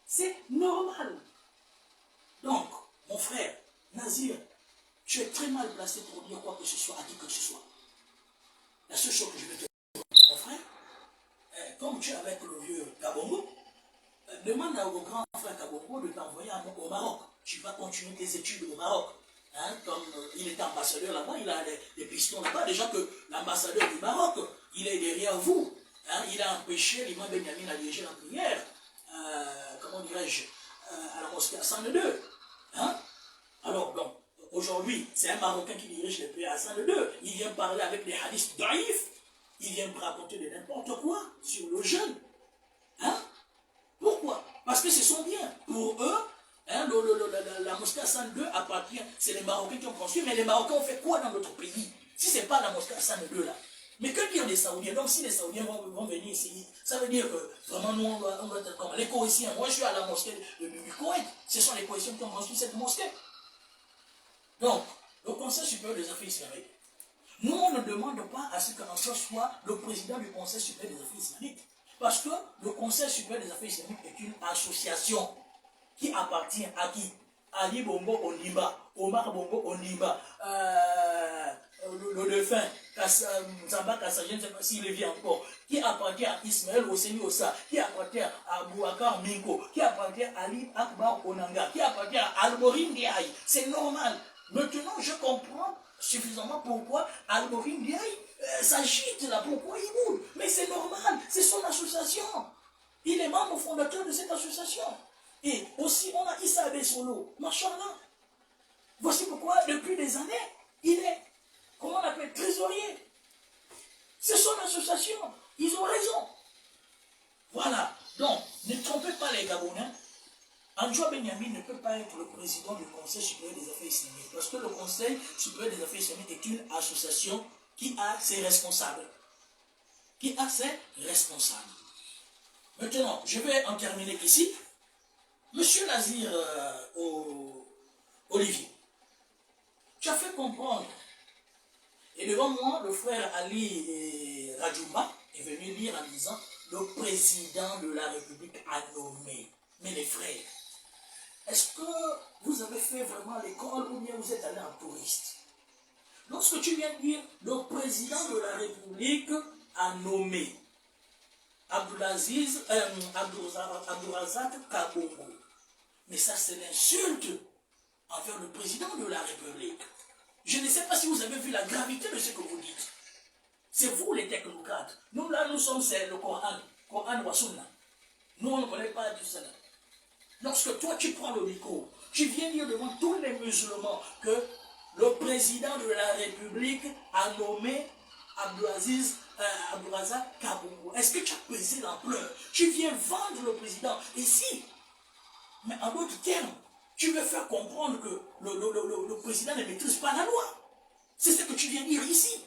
C'est normal. Donc, mon frère, Nazir, tu es très mal placé pour dire quoi que ce soit à qui que ce soit. La seule chose que je vais te dire, mon frère, comme tu es avec le vieux Kabongo, demande au grand frère Kabongo de t'envoyer au Maroc. Tu vas continuer tes études au Maroc. Hein, comme il est ambassadeur là-bas, il a des pistons là-bas. Déjà que l'ambassadeur du Maroc, il est derrière vous. Hein, il a empêché l'imam Benyamin à diriger la prière, comment dirais-je, à la mosquée Hassan II. Hein? Alors, donc, aujourd'hui, c'est un Marocain qui dirige les prières à Hassan II. Il vient parler avec des hadiths daïfs. Il vient raconter de n'importe quoi sur le jeûne. Hein? Pourquoi? Parce que ce sont bien. Pour eux, hein, la mosquée Hassan II appartient, c'est les Marocains qui ont construit, mais les Marocains ont fait quoi dans notre pays? Si ce n'est pas la mosquée Hassan II là. Mais que dire des Saoudiens? Donc si les Saoudiens vont venir ici, ça veut dire que vraiment nous on doit être comme les Koweïtiens. Moi je suis à la mosquée du Koweït. Ce sont les Koweïtiens qui ont construit cette mosquée. Donc, le Conseil supérieur des affaires islamiques, nous on ne demande pas à ce qu'un soit le président du Conseil supérieur des affaires islamiques. Parce que le Conseil supérieur des affaires islamiques est une association qui appartient à qui? Ali Bongo Ondimba, Omar Bongo Ondimba, le défunt, Zamba Kassa, je ne sais pas s'il vit encore, qui appartient à Ismaël Osseni Ossa, qui appartient à Aboubakar Minko, qui appartient à Ali Akbar Onanga, qui appartient à Alborin Ndiaye. C'est normal. Maintenant, je comprends suffisamment pourquoi Alborin Ndiaye s'agite là, pourquoi il bouge. Mais c'est normal, c'est son association. Il est membre fondateur de cette association. Et aussi, on a Issa Abesolo, machallah. Voici pourquoi, depuis des années, il est, comment on appelle, trésorier. C'est son association. Ils ont raison. Voilà. Donc, ne trompez pas les Gabonais. Andjoua Benyamin ne peut pas être le président du Conseil supérieur des affaires islamiques. Parce que le Conseil supérieur des affaires islamiques est une association qui a ses responsables. Qui a ses responsables. Maintenant, je vais en terminer ici. Monsieur Nazir Olivier, tu as fait comprendre, et devant moi, le frère Ali Radjoumba est venu lire en disant le président de la République a nommé. Mais les frères, est-ce que vous avez fait vraiment l'école ou bien vous êtes allé en touriste? Lorsque tu viens de dire le président de la République a nommé Abdourazak Kabongo, mais ça c'est l'insulte envers le président de la République. Je ne sais pas si vous avez vu la gravité de ce que vous dites. C'est vous les technocrates. Nous là, nous sommes, c'est le Coran wa Sunna. Nous on ne connaît pas tout ça. Lorsque toi tu prends le micro, tu viens dire devant tous les musulmans que le président de la République a nommé Abdourazak Kabongo. Est-ce que tu as pesé l'ampleur? Tu viens vendre le président ici. Mais en d'autres termes, Tu veux faire comprendre que le président ne maîtrise pas la loi. C'est ce que tu viens dire ici.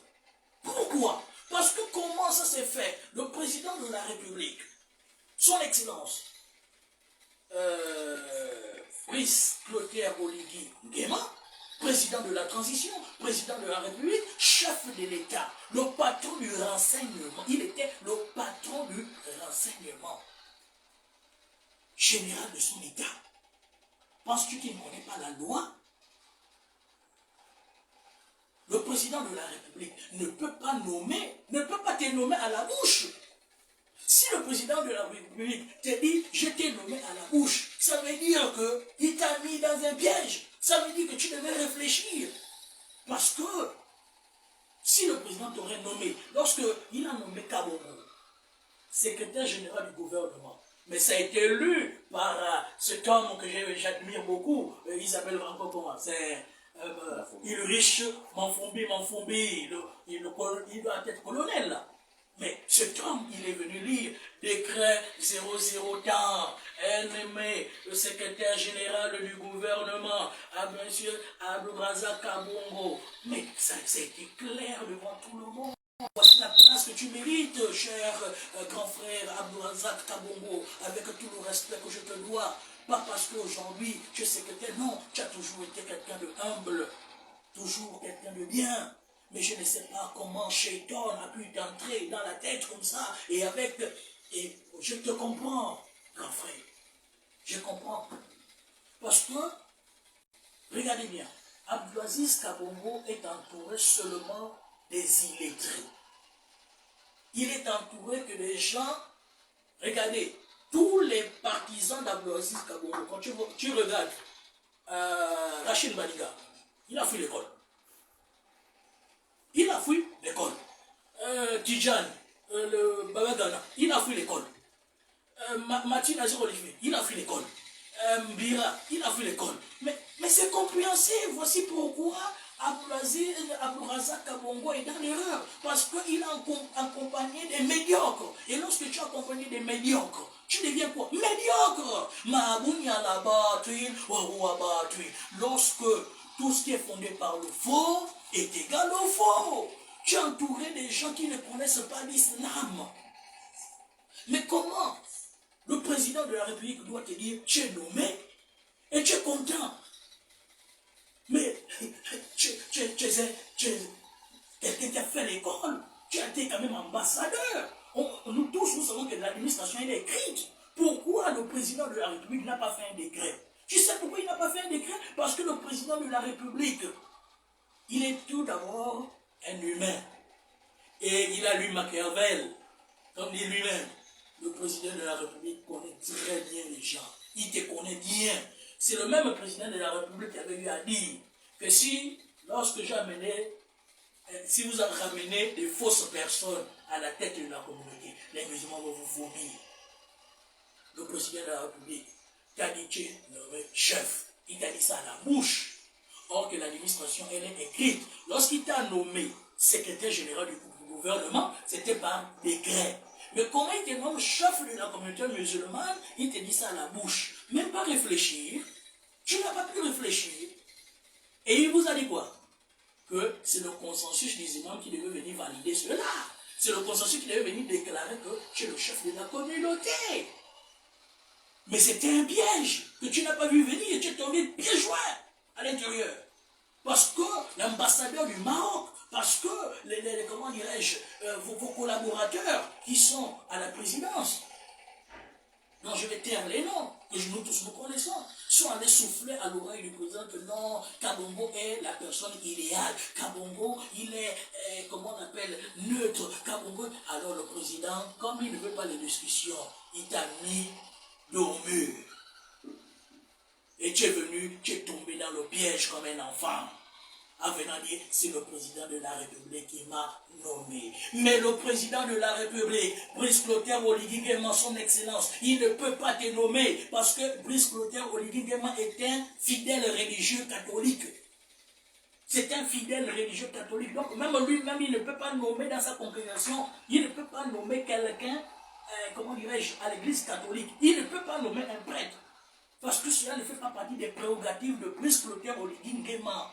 Pourquoi? Parce que comment ça s'est fait? Le président de la République, son Excellence, Brice Clotaire Oligui Nguema, président de la transition, président de la République, chef de l'État, le patron du renseignement. Il était le patron du renseignement général de son État. Penses-tu qu'il ne connaît pas la loi? Le président de la République ne peut pas te nommer à la bouche. Si le président de la République te dit, je t'ai nommé à la bouche, ça veut dire qu'il t'a mis dans un piège. Ça veut dire que tu devais réfléchir. Parce que si le président t'aurait nommé, lorsqu'il a nommé Kabongo, secrétaire général du gouvernement, mais ça a été élu par cet homme que j'admire beaucoup, Isabelle Vankokoma, c'est Ulrich Manfumbi, il doit être colonel là. Mais cet homme, il est venu lire décret 00 temps, nommé le secrétaire général du gouvernement, à M. Abdourazak Kabongo. Mais ça a été clair devant tout le monde. Voici la place que tu mérites, cher grand frère Abdourazak Kabongo, avec tout le respect que je te dois. Pas parce qu'aujourd'hui tu es secrétaire, non, tu as toujours été quelqu'un de humble, toujours quelqu'un de bien. Mais je ne sais pas comment Shaitan a pu t'entrer dans la tête comme ça, et je te comprends, grand frère. Je comprends. Parce que, regardez bien, Abdouaziz Kabongo est entouré seulement des illettrés. Il est entouré que des gens, regardez, tous les partisans d'Abdouaziz Kabongo, quand tu regardes Rachid Baliga, il a fui l'école. Il a fui l'école. Tidjane, le Babagana, il a fui l'école. Mathieu Nazir Olivier, il a fui l'école. Mbira, il a fui l'école. Mais c'est compréhensible. Voici pourquoi Abdourazak Kabongo est dans l'erreur. Parce qu'il a accompagné des médiocres. Et lorsque tu as accompagné des médiocres, tu deviens quoi? Médiocre. Lorsque tout ce qui est fondé par le faux est égal au faux. Tu es entouré des gens qui ne connaissent pas l'islam. Mais comment le président de la République doit te dire, tu es nommé et tu es content? Mais tu es quelqu'un qui a fait l'école, tu as été quand même ambassadeur. Nous tous, nous savons que l'administration est écrite. Pourquoi le président de la République n'a pas fait un décret? Tu sais pourquoi il n'a pas fait un décret? Parce que le président de la République, il est tout d'abord un humain. Et il a lu Machiavel, comme dit lui-même. Le président de la République connaît très bien les gens. Il te connaît bien. C'est le même président de la République qui avait eu à dire que si vous avez ramené des fausses personnes à la tête de la communauté, les musulmans vont vous vomir. Le président de la République t'a dit tu es le chef. Il t'a dit ça à la bouche. Or que l'administration, elle est écrite. Lorsqu'il t'a nommé secrétaire général du gouvernement, c'était par décret. Mais comment il te nomme chef de la communauté musulmane, il te dit ça à la bouche. Même pas réfléchir. Tu n'as pas pu réfléchir. Et il vous a dit quoi? Que c'est le consensus des imams qui devait venir valider cela. C'est le consensus qui devait venir déclarer que tu es le chef de la communauté. Mais c'était un piège que tu n'as pas vu venir et tu es tombé pieds joints à l'intérieur. Parce que l'ambassadeur du Maroc, parce que comment dirais-je, vos collaborateurs qui sont à la présidence, non, je vais taire les noms, que nous tous nous connaissons, sont allés souffler à l'oreille du président que non, Kabongo est la personne idéale, Kabongo, il est, comment on appelle, neutre, Kabongo. Alors le président, comme il ne veut pas les discussions, il t'a mis au mur. Et tu es venu, tu es tombé dans le piège comme un enfant. En venant dire, c'est le président de la République qui m'a nommé. Mais le président de la République, Brice Clotaire Oligui Nguema, son excellence, il ne peut pas te nommer parce que Brice Clotaire Oligui Nguema est un fidèle religieux catholique. C'est un fidèle religieux catholique. Donc même lui-même, il ne peut pas nommer dans sa congrégation, il ne peut pas nommer quelqu'un, comment dirais-je, à l'église catholique. Il ne peut pas nommer un prêtre. Parce que cela ne fait pas partie des prérogatives de Brice Clotaire Oligui Nguema.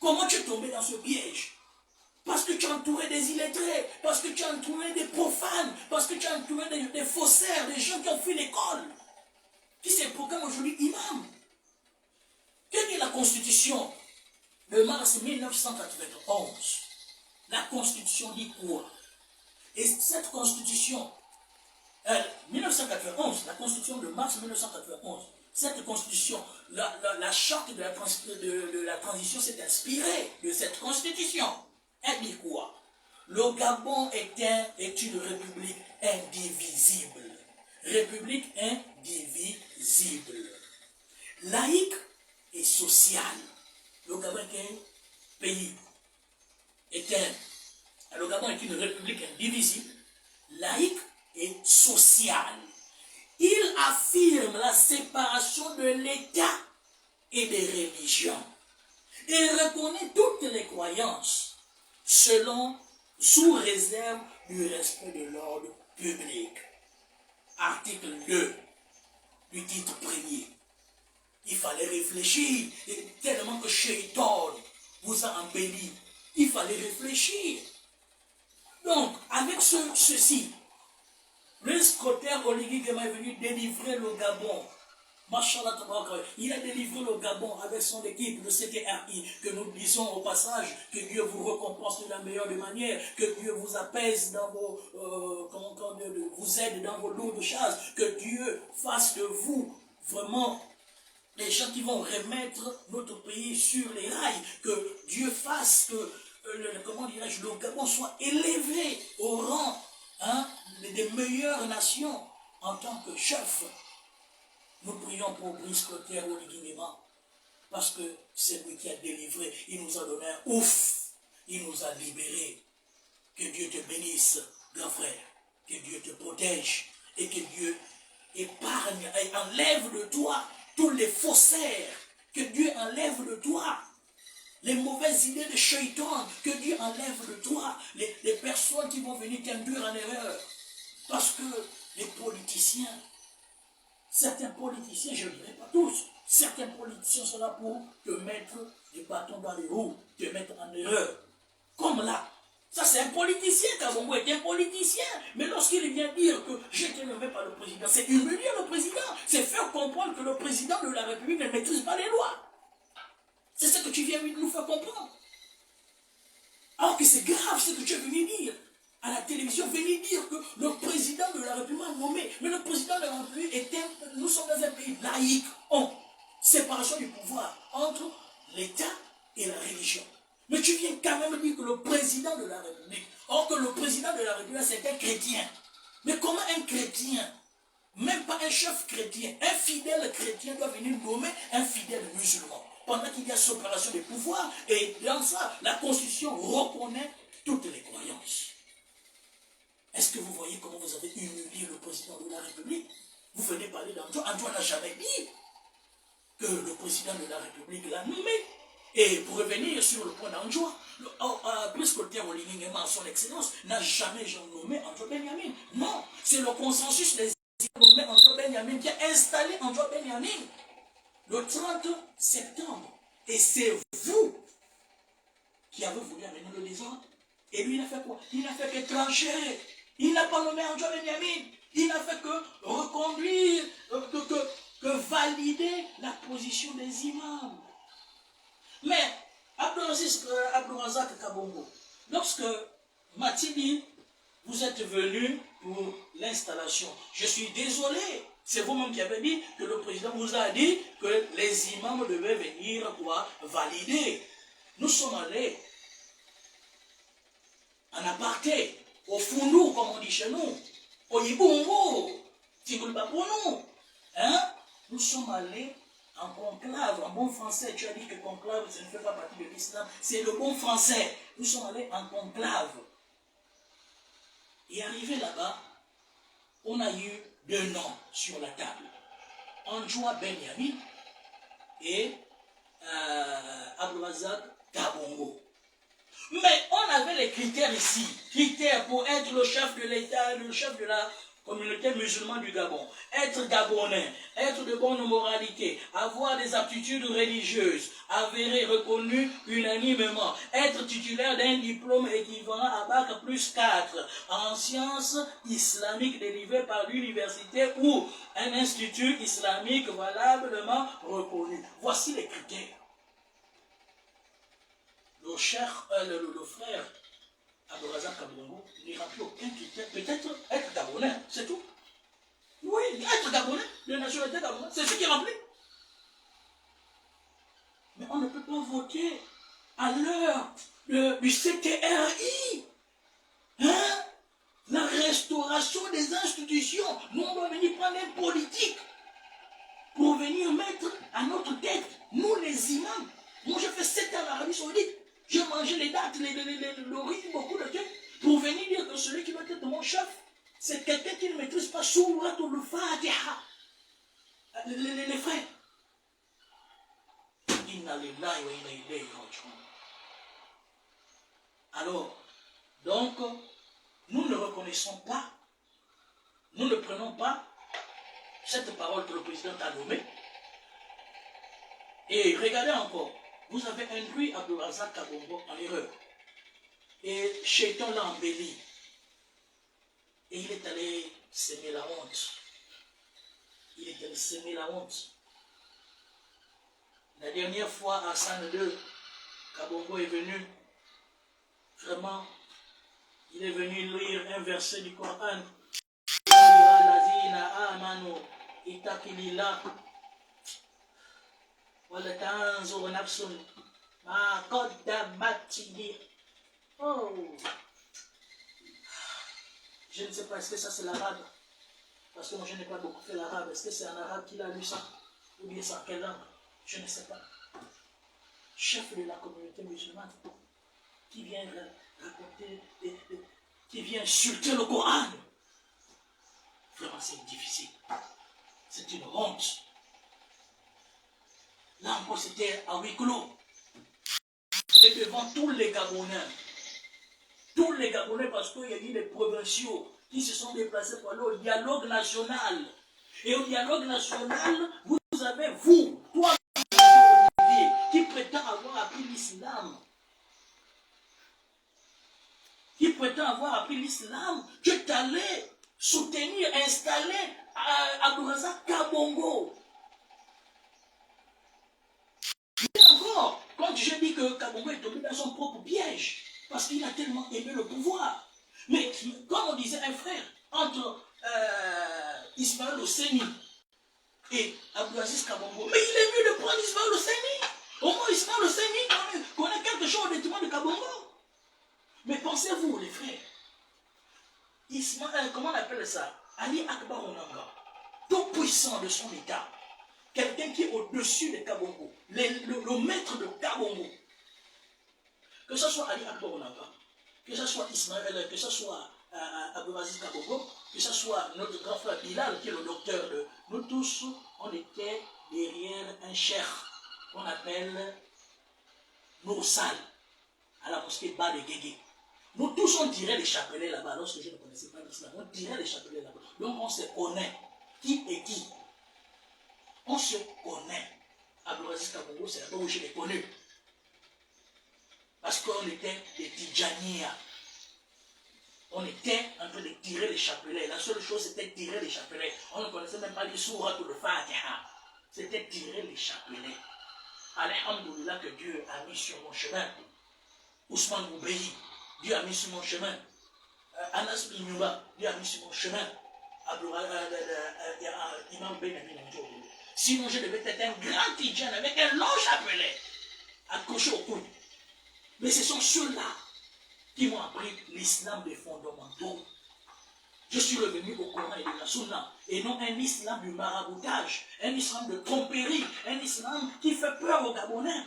Comment tu es tombé dans ce piège? Parce que tu as entouré des illettrés, parce que tu as entouré des profanes, parce que tu as entouré des faussaires, des gens qui ont fui l'école, qui se proclament aujourd'hui imam. Que dit la Constitution de mars 1991? La Constitution dit quoi? Et cette Constitution, 1991, la Constitution de mars 1991, cette Constitution, la charte de la transition s'est inspirée de cette Constitution. Elle dit quoi? Le Gabon est une république indivisible. République indivisible. Laïque et sociale. Le Gabon est un pays. Le Gabon est une république indivisible, laïque et sociale. Il affirme la séparation de l'État et des religions. Il reconnaît toutes les croyances sous réserve du respect de l'ordre public. Article 2 du titre premier. Il fallait réfléchir, et tellement que Shaitan vous a embelli. Il fallait réfléchir. Donc, avec ceci, Brice Clotaire Oligui Nguema est venu délivrer le Gabon. Machallah, il a délivré le Gabon avec son équipe, le CTRI, que nous disons au passage, que Dieu vous récompense de la meilleure des manières, que Dieu vous apaise dans vos, vous aide dans vos lourdes charges, que Dieu fasse de vous vraiment les gens qui vont remettre notre pays sur les rails, que Dieu fasse que, le Gabon soit élevé au rang des meilleures nations en tant que chef. Nous prions pour Brice Clotaire Oligui Nguema, parce que c'est lui qui a délivré, il nous a donné un ouf, il nous a libérés. Que Dieu te bénisse, grand frère, que Dieu te protège, et que Dieu épargne et enlève de toi tous les faussaires, que Dieu enlève de toi les mauvaises idées de Shaitan, que Dieu enlève de toi les personnes qui vont venir t'induire en erreur. Parce que les politiciens, certains politiciens, je ne dirais pas tous, certains politiciens sont là pour te mettre des bâtons dans les roues, te mettre en erreur. Comme là, ça c'est un politicien, Kabongo est un politicien. Mais lorsqu'il vient dire que je ne nommé par le président, c'est humilier le président, c'est faire comprendre que le président de la République ne maîtrise pas les lois. C'est ce que tu viens de nous faire comprendre. Alors que c'est grave ce que tu es venu dire. À la télévision, venir dire que le président de la République a nommé. Mais le président de la République nous sommes dans un pays laïque. Séparation du pouvoir entre l'État et la religion. Mais tu viens quand même dire que le président de la République, or que le président de la République c'est un chrétien. Mais comment un chrétien, même pas un chef chrétien, un fidèle chrétien doit venir nommer un fidèle musulman? Pendant qu'il y a séparation des pouvoirs, et dans ça, la Constitution reconnaît toutes les croyances. Est-ce que vous voyez comment vous avez humilié le président de la République? Vous venez parler d'Antoine. Antoine n'a jamais dit que le président de la République l'a nommé. Et pour revenir sur le point d'Antoine, Brice Clotaire Oligui Nguema, son excellence, n'a jamais nommé Antoine Benyamin. Non, c'est le consensus des nommés Antoine Benyamin qui a installé Antoine Benyamin le 30 septembre. Et c'est vous qui avez voulu amener le désordre. Et lui, il a fait quoi? Il n'a fait que trancher. Il n'a pas nommé Antoine Benyamin. Il n'a fait que reconduire, que valider la position des imams. Mais, Abdourazak Kabongo, lorsque Matini, vous êtes venu pour l'installation, je suis désolé, c'est vous-même qui avez dit que le président vous a dit que les imams devaient venir pour valider. Nous sommes allés en aparté, au Fundou, comme on dit chez nous, au Yibungo, Tigulba pour nous. Nous sommes allés en conclave, en bon français. Tu as dit que conclave, ça ne fait pas partie de l'islam, c'est le bon français. Nous sommes allés en conclave. Et arrivé là-bas, on a eu deux noms sur la table. Antoine Benyamin et Abdourazak Kabongo. Mais on avait les critères ici. Critères pour être le chef de l'État, le chef de la communauté musulmane du Gabon, être gabonais, être de bonne moralité, avoir des aptitudes religieuses, avérées, reconnues unanimement, être titulaire d'un diplôme équivalent à Bac plus 4 en sciences islamiques délivré par l'université ou un institut islamique valablement reconnu. Voici les critères. Le frère Abourazak Kabongo n'y remplit aucun critère. Peut-être être gabonais, c'est tout. Oui, être gabonais, de nationalité gabonaise, c'est ce qui remplit. Mais on ne peut pas voter à l'heure du CTRI. Hein? La restauration des institutions. Nous, on doit venir prendre un politique pour venir mettre à notre tête, nous les imams. Moi, j'ai fait 7 ans en Arabie Saoudite. J'ai mangé les dates, le riz, beaucoup de trucs, pour venir dire que celui qui doit être mon chef, c'est quelqu'un qui ne maîtrise pas Surat al-Fatiha. Les frères. Alors, donc, nous ne reconnaissons pas, nous ne prenons pas cette parole que le président a nommée. Et regardez encore, vous avez induit Abourazak Kabongo en erreur. Et Shaitan l'a embelli. Et il est allé s'aimer la honte. Il est allé s'aimer la honte. La dernière fois, à Hassan II, Kabongo est venu, vraiment, il est venu lire un verset du Coran. Oh, je ne sais pas, est-ce que ça c'est l'arabe? Parce que moi je n'ai pas beaucoup fait l'arabe. Est-ce que c'est en arabe qu'il a lu ça? Ou bien c'est en quelle langue? Je ne sais pas. Chef de la communauté musulmane qui vient raconter, qui vient insulter le Coran. Vraiment c'est difficile. C'est une honte. Là encore c'était à huis clos. C'est devant tous les Gabonais. Tous les Gabonais, parce qu'il y a eu des provinciaux qui se sont déplacés pour aller au dialogue national. Et au dialogue national, vous avez vous, toi, Olivier, qui prétend avoir appris l'islam. Qui prétend avoir appris l'islam, que tu allais soutenir, installer Abourazak Kabongo. Mais encore, quand je dis que Kabongo est tombé dans son propre piège, parce qu'il a tellement aimé le pouvoir. Mais comme on disait un frère, entre Ismaël Hosseini et Abdelaziz Kabongo, mais il est mieux de prendre Ismaël Hosseini. Au moins Ismaël Hosseini connaît quelque chose au détriment de Kabongo. Mais pensez-vous, les frères, Ismaël, comment on appelle ça? Ali Akbar Onanga, tout puissant de son état, quelqu'un qui est au-dessus de Kabongo, le maître de Kabongo. Que ce soit Ali Akbar Onanga, que ce soit Ismaël, que ce soit Abdelaziz Kabongo, que ce soit notre grand frère Bilal, qui est le docteur de... Nous tous, on était derrière un cheikh qu'on appelle Noursal, à la mosquée Bas de Guégué. Nous tous, on tirait les chapelets là-bas, lorsque je ne connaissais pas l'islam, on tirait les chapelets là-bas. Donc on se connaît, qui est qui. On se connaît. Abdelaziz Kabongo, c'est là-bas où je l'ai connu. Parce qu'on était des Tidjania. On était en train de tirer les chapelets. La seule chose, c'était tirer les chapelets. On ne connaissait même pas les sourates ou le Fatiha. C'était tirer les chapelets. Alhamdulillah que Dieu a mis sur mon chemin. Ousmane Boubeyi, Dieu a mis sur mon chemin. Anas Binyouba, Dieu a mis sur mon chemin. Imam Benjamin. Sinon, je devais être un grand Tidjan avec un long chapelet accroché au coude. Mais ce sont ceux-là qui m'ont appris l'islam des fondamentaux. Je suis revenu au Coran et de la Sunna, et non un islam du maraboutage, un islam de tromperie, un islam qui fait peur aux Gabonais.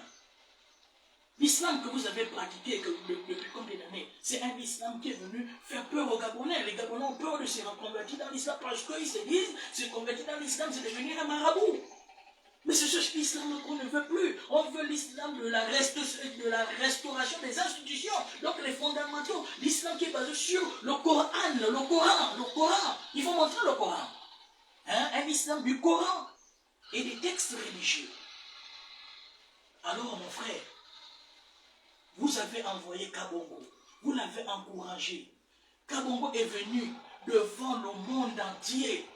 L'islam que vous avez pratiqué depuis combien d'années, c'est un islam qui est venu faire peur aux Gabonais. Les Gabonais ont peur de se reconvertir dans l'islam parce qu'ils se disent, se convertir dans l'islam, c'est devenir un marabout. Mais c'est ce islam qu'on ne veut plus. On veut l'islam de la restauration des institutions. Donc les fondamentaux, l'islam qui est basé sur le Coran. Il faut montrer le Coran. Hein? Un islam du Coran et des textes religieux. Alors mon frère, vous avez envoyé Kabongo. Vous l'avez encouragé. Kabongo est venu devant le monde entier.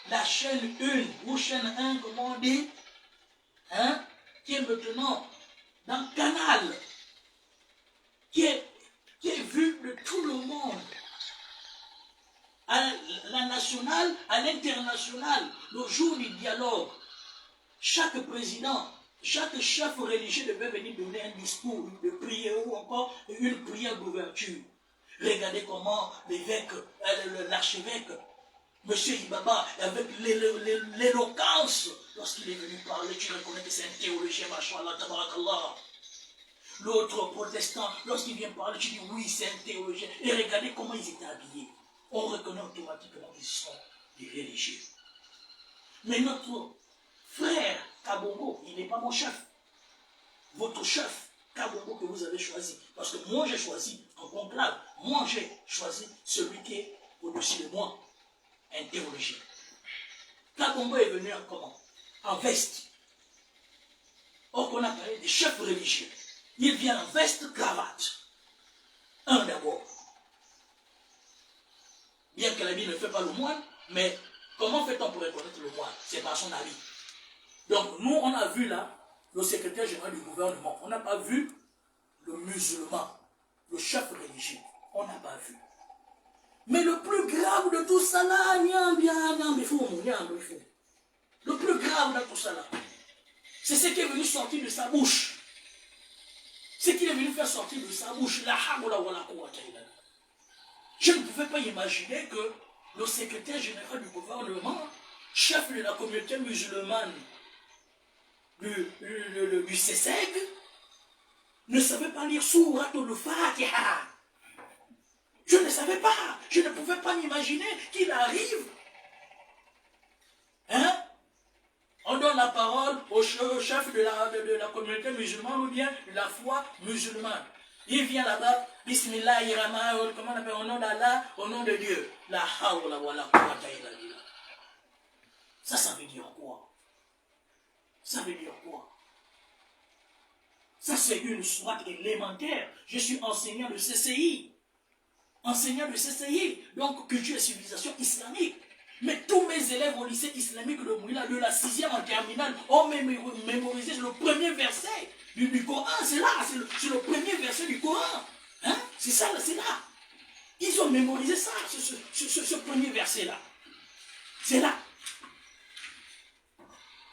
La chaîne 1, ou chaîne 1, comment on dit, hein, qui est maintenant dans le canal, qui est vu de tout le monde, à la nationale, à l'international, le jour du dialogue. Chaque président, chaque chef religieux devait venir donner un discours de prière ou encore une prière d'ouverture. Regardez comment l'évêque, l'archevêque, M. Ibaba, avec l'éloquence, lorsqu'il est venu parler, tu reconnais que c'est un théologien, machallah, tabarakallah. L'autre protestant, lorsqu'il vient parler, tu dis oui, c'est un théologien. Et regardez comment ils étaient habillés. On reconnaît automatiquement qu'ils sont des religieux. Mais notre frère Kabongo, il n'est pas mon chef. Votre chef, Kabongo, que vous avez choisi. Parce que moi, j'ai choisi en conclave. Moi, j'ai choisi celui qui est au-dessus de moi. Un théologien. Kabongo est venu en comment? En veste. Or qu'on a parlé des chefs religieux. Il vient en veste, cravate. Un d'abord. Bien que l'habit ne fait pas le moine, mais comment fait-on pour reconnaître le moine? C'est par son habit. Donc nous, on a vu là le secrétaire général du gouvernement. On n'a pas vu le musulman, le chef religieux. On n'a pas vu. Mais le plus grave de tout ça là, le plus grave de tout ça là, c'est ce qui est venu sortir de sa bouche. Ce qu'il est venu faire sortir de sa bouche. Je ne pouvais pas imaginer que le secrétaire général du gouvernement, chef de la communauté musulmane du CESEG, ne savait pas lire Surat al-Fatiha. Je ne savais pas. Je ne pouvais pas m'imaginer qu'il arrive. Hein? On donne la parole au chef de la communauté musulmane ou bien de la foi musulmane. Il vient là-bas, Bismillahirrahmanirrahim, comment on appelle, au nom d'Allah, au nom de Dieu. La hawla wa la quwwata illa billah. Ça veut dire quoi? Ça veut dire quoi? Ça c'est une sourate élémentaire. Je suis enseignant de CCI. Enseignant de CCI, donc culture et civilisation islamique. Mais tous mes élèves au lycée islamique de Mouila, de la 6e en terminale, ont mémorisé le premier verset du Coran. C'est là, c'est le premier verset du Coran. Hein? C'est ça, c'est là. Ils ont mémorisé ça, ce premier verset-là. C'est là.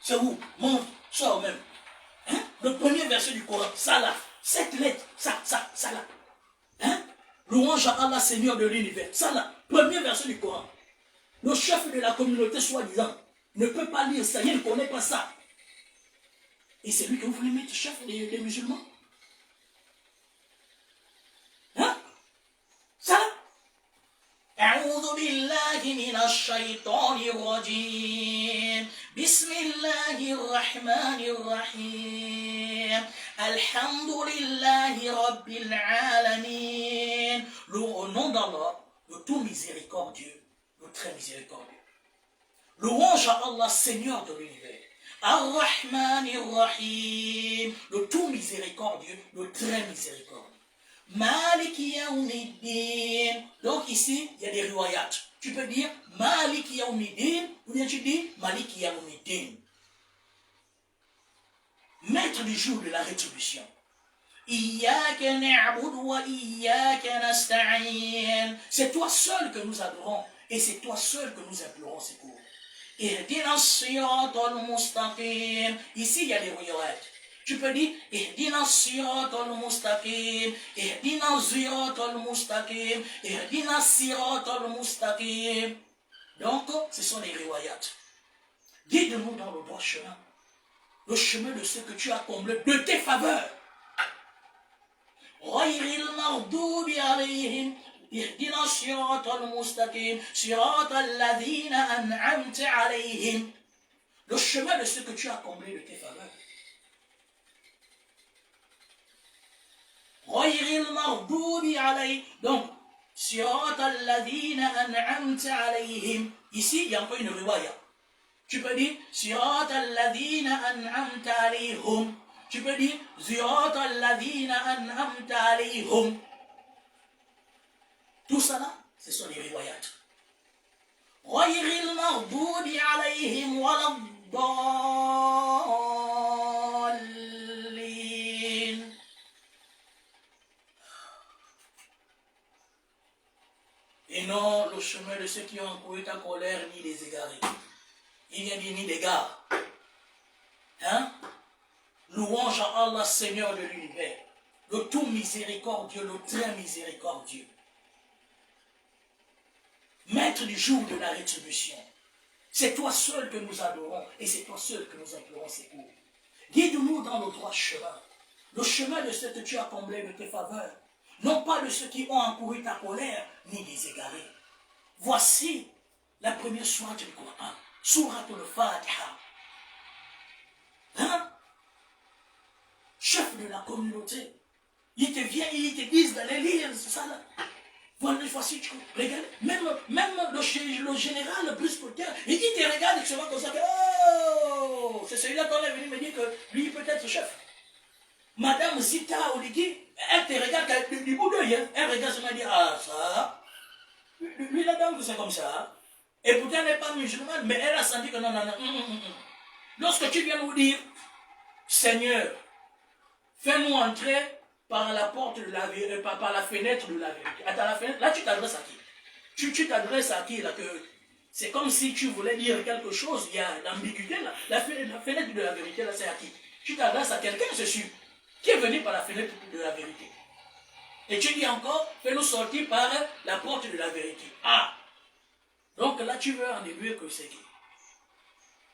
C'est où? Montre, sors même. Hein? Le premier verset du Coran, ça là. 7 lettres, ça là. Hein? Louange à Allah, Seigneur de l'univers. Ça là, premier verset du Coran. Le chef de la communauté soi-disant ne peut pas lire ça, il ne connaît pas ça. Et c'est lui que vous voulez mettre chef des musulmans? Hein? Ça là? أعوذ بالله من الشيطان الرجيم بسم الله الرحمن الرحيم الحمد لله رب العالمين. Au nom d'Allah, le tout miséricordieux, le très miséricordieux. Louange à Allah, Seigneur de l'univers. Ar-Rahman Ar-Rahim, le tout miséricordieux, le très miséricordieux. Malik Yawmiddin. Donc ici, il y a des riwayat. Tu peux dire Malik Yawmiddin ou bien tu dis Malik Yawmiddin. Maître du jour de la rétribution. Iyyaka na'budu wa iyyaka nasta'in. C'est toi seul que nous adorons et c'est toi seul que nous implorons secours. Ihdina as-siratal mustaqim. Ici, il y a des riwayat. Tu peux dire Ihdina as-siratal mustaqim, Ihdina as-siratal mustaqim, Ihdina as-siratal mustaqim. Donc, ce sont les riwayat. Guide-nous dans le droit chemin. Le chemin de ce que tu as comblé de tes faveurs. Ghayril maghdubi alayhim, Ihdina as-siratal mustaqim, siratal ladhina an'amta alayhim. le chemin de ce que tu as comblé de tes faveurs. Donc, ici, il y a encore une riwaya. Tu peux dire tu peux dire tout ça là, ce sont les riwayat. غير المغضوب عليهم ولا الضالين. Et non le chemin de ceux qui ont encouru ta colère, ni les égarés. Il vient dire ni les gars. Hein? Louange à Allah, Seigneur de l'univers, le tout miséricordieux, le très miséricordieux. Maître du jour de la rétribution. C'est toi seul que nous adorons et c'est toi seul que nous implorons secours. Guide-nous dans le droit chemin, le chemin de ceux que tu as comblé de tes faveurs, non pas de ceux qui ont encouru ta colère, ni des égarés. Voici la première sourate du Coran, sourate al-Fatiha. Hein? Chef de la communauté, il te vient, il te dit d'aller lire ça là. Voilà, voici, regarde, même le général le plus potentiel, il te regarde et tu vas comme ça, oh, c'est celui-là qu'on est venu me dire que lui peut être chef. Madame Zita Oligui, elle te regarde du bout d'œil, elle regarde seulement et dit, ah ça, lui la dame c'est comme ça. Et pourtant elle n'est pas musulmane, mais elle a senti que non. Lorsque tu viens nous dire, Seigneur, fais-nous entrer par la porte de la vérité, par la fenêtre de la vérité. Attends, la fenêtre, là tu t'adresses à qui? Tu t'adresses à qui là que c'est comme si tu voulais dire quelque chose, il y a l'ambiguïté là. La fenêtre de la vérité là, c'est à qui? Tu t'adresses à quelqu'un, c'est sûr, qui est venu par la fenêtre de la vérité. Et tu dis encore, fais-nous sortir par la porte de la vérité. Ah! Donc là tu veux en déduire que c'est qui?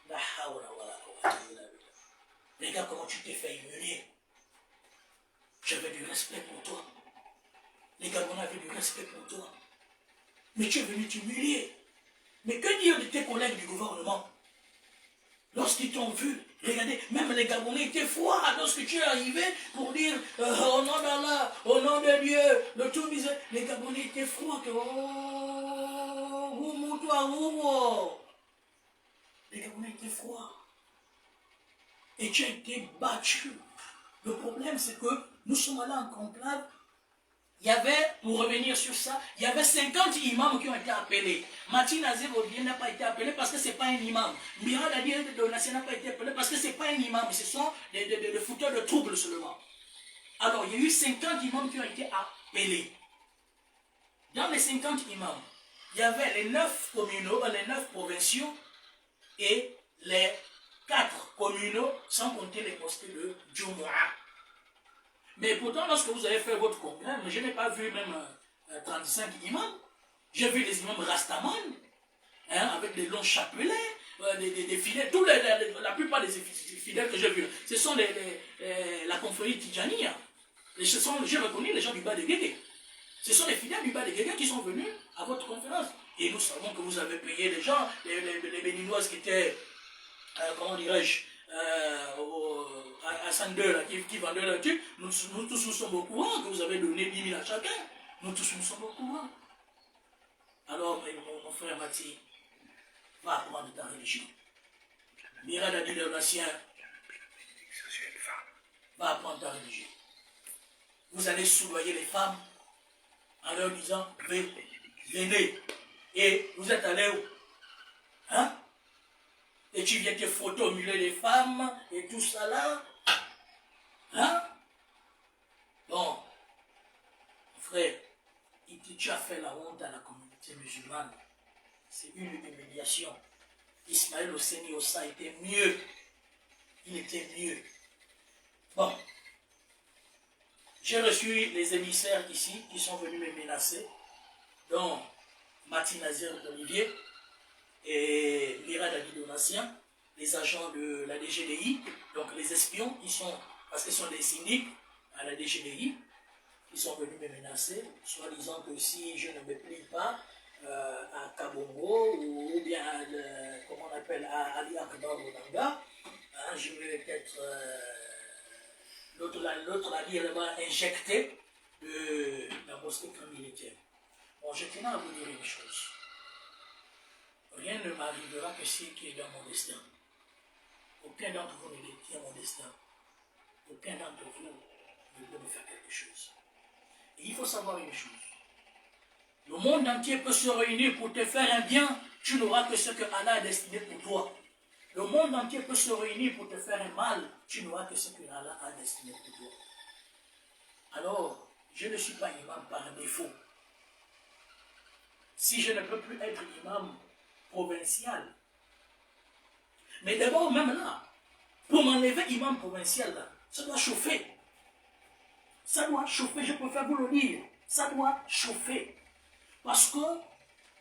La hawla wa la quwwata illa billah. Regarde comment tu t'es fait humilier. J'avais du respect pour toi. Les Gabonais avaient du respect pour toi. Mais tu es venu t'humilier. Mais que dire de tes collègues du gouvernement? Lorsqu'ils t'ont vu, regardez, même les Gabonais étaient froids lorsque tu es arrivé pour dire au nom d'Allah, au nom de Dieu, le tout misère. Les Gabonais étaient froids. Que, les Gabonais étaient froids. Et tu as été battu. Le problème, c'est que nous sommes allés en conclave. Il y avait, pour revenir sur ça, il y avait 50 imams qui ont été appelés. Martin Nazir Odien n'a pas été appelé parce que ce n'est pas un imam. Mira Dadier de Donatien n'a pas été appelé parce que ce n'est pas un imam. Ce sont des fouteurs de troubles seulement. Alors, il y a eu 50 imams qui ont été appelés. Dans les 50 imams, il y avait les 9 communaux, les 9 provinciaux et les 4 communaux, sans compter les mosquées de Djoumoua. Mais pourtant, lorsque vous avez fait votre congrès, je n'ai pas vu même 35 imams. J'ai vu les imams Rastaman, avec des longs chapelets, des fidèles, la plupart des fidèles que j'ai vus, ce sont la confrérie Tidjania. J'ai reconnu les gens du bas de Guégué. Ce sont les fidèles du bas de Guégué qui sont venus à votre conférence. Et nous savons que vous avez payé les gens, les Béninoises qui étaient, comment dirais-je, à Sandeur, qui vendait le truc, nous tous nous sommes au courant que vous avez donné 10 000 à chacun. Nous tous nous sommes au courant. Alors, mon frère Mathieu, va apprendre ta religion. Mira Dadi le Nation, va apprendre ta religion. Vous allez soudoyer les femmes en leur disant, venez. Et vous êtes allés où? Hein? Et tu viens te photos au milieu des femmes et tout ça là. Hein? Bon, frère, tu as fait la honte à la communauté musulmane. C'est une humiliation. Ismaël Hosseini Ossa était mieux. Il était mieux. Bon, j'ai reçu les émissaires ici qui sont venus me menacer, dont Martin Nazir Olivier et Mira Dadi Donatien, les agents de la DGDI, donc les espions qui sont, parce qu'ils sont des syndics à la DGDI, qui sont venus me menacer, soit disant que si je ne me plie pas, à Kabongo ou bien comment on appelle, à Ali Akbar au Nanga. Hein, je vais peut-être. L'autre l'a dit, elle va injecter de la mosquée militaire. Bon, je tiens à vous dire une chose. Rien ne m'arrivera que ce qui est dans mon destin. Aucun d'entre vous ne détient mon destin. Aucun d'entre vous ne peut me faire quelque chose. Et il faut savoir une chose. Le monde entier peut se réunir pour te faire un bien, tu n'auras que ce que Allah a destiné pour toi. Le monde entier peut se réunir pour te faire un mal, tu n'auras que ce que Allah a destiné pour toi. Alors, je ne suis pas imam par défaut. Si je ne peux plus être imam provincial, mais d'abord même là, pour m'enlever imam provincial là, ça doit chauffer. Ça doit chauffer, je préfère vous le dire. Ça doit chauffer. Parce que,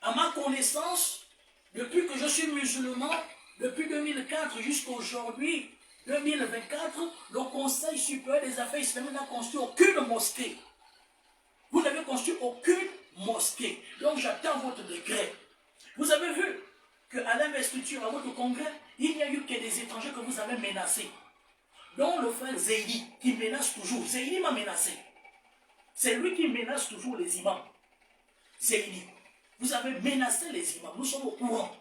à ma connaissance, depuis que je suis musulman, depuis 2004 jusqu'à aujourd'hui, 2024, le Conseil supérieur des affaires islamiques n'a construit aucune mosquée. Vous n'avez construit aucune mosquée. Donc j'attends votre décret. Vous avez vu qu'à l'investiture, à votre congrès, il n'y a eu que des étrangers que vous avez menacés. Dont le frère Zeydi, qui menace toujours. Zeydi m'a menacé. C'est lui qui menace toujours les imams. Zeydi. Vous avez menacé les imams. Nous sommes au courant.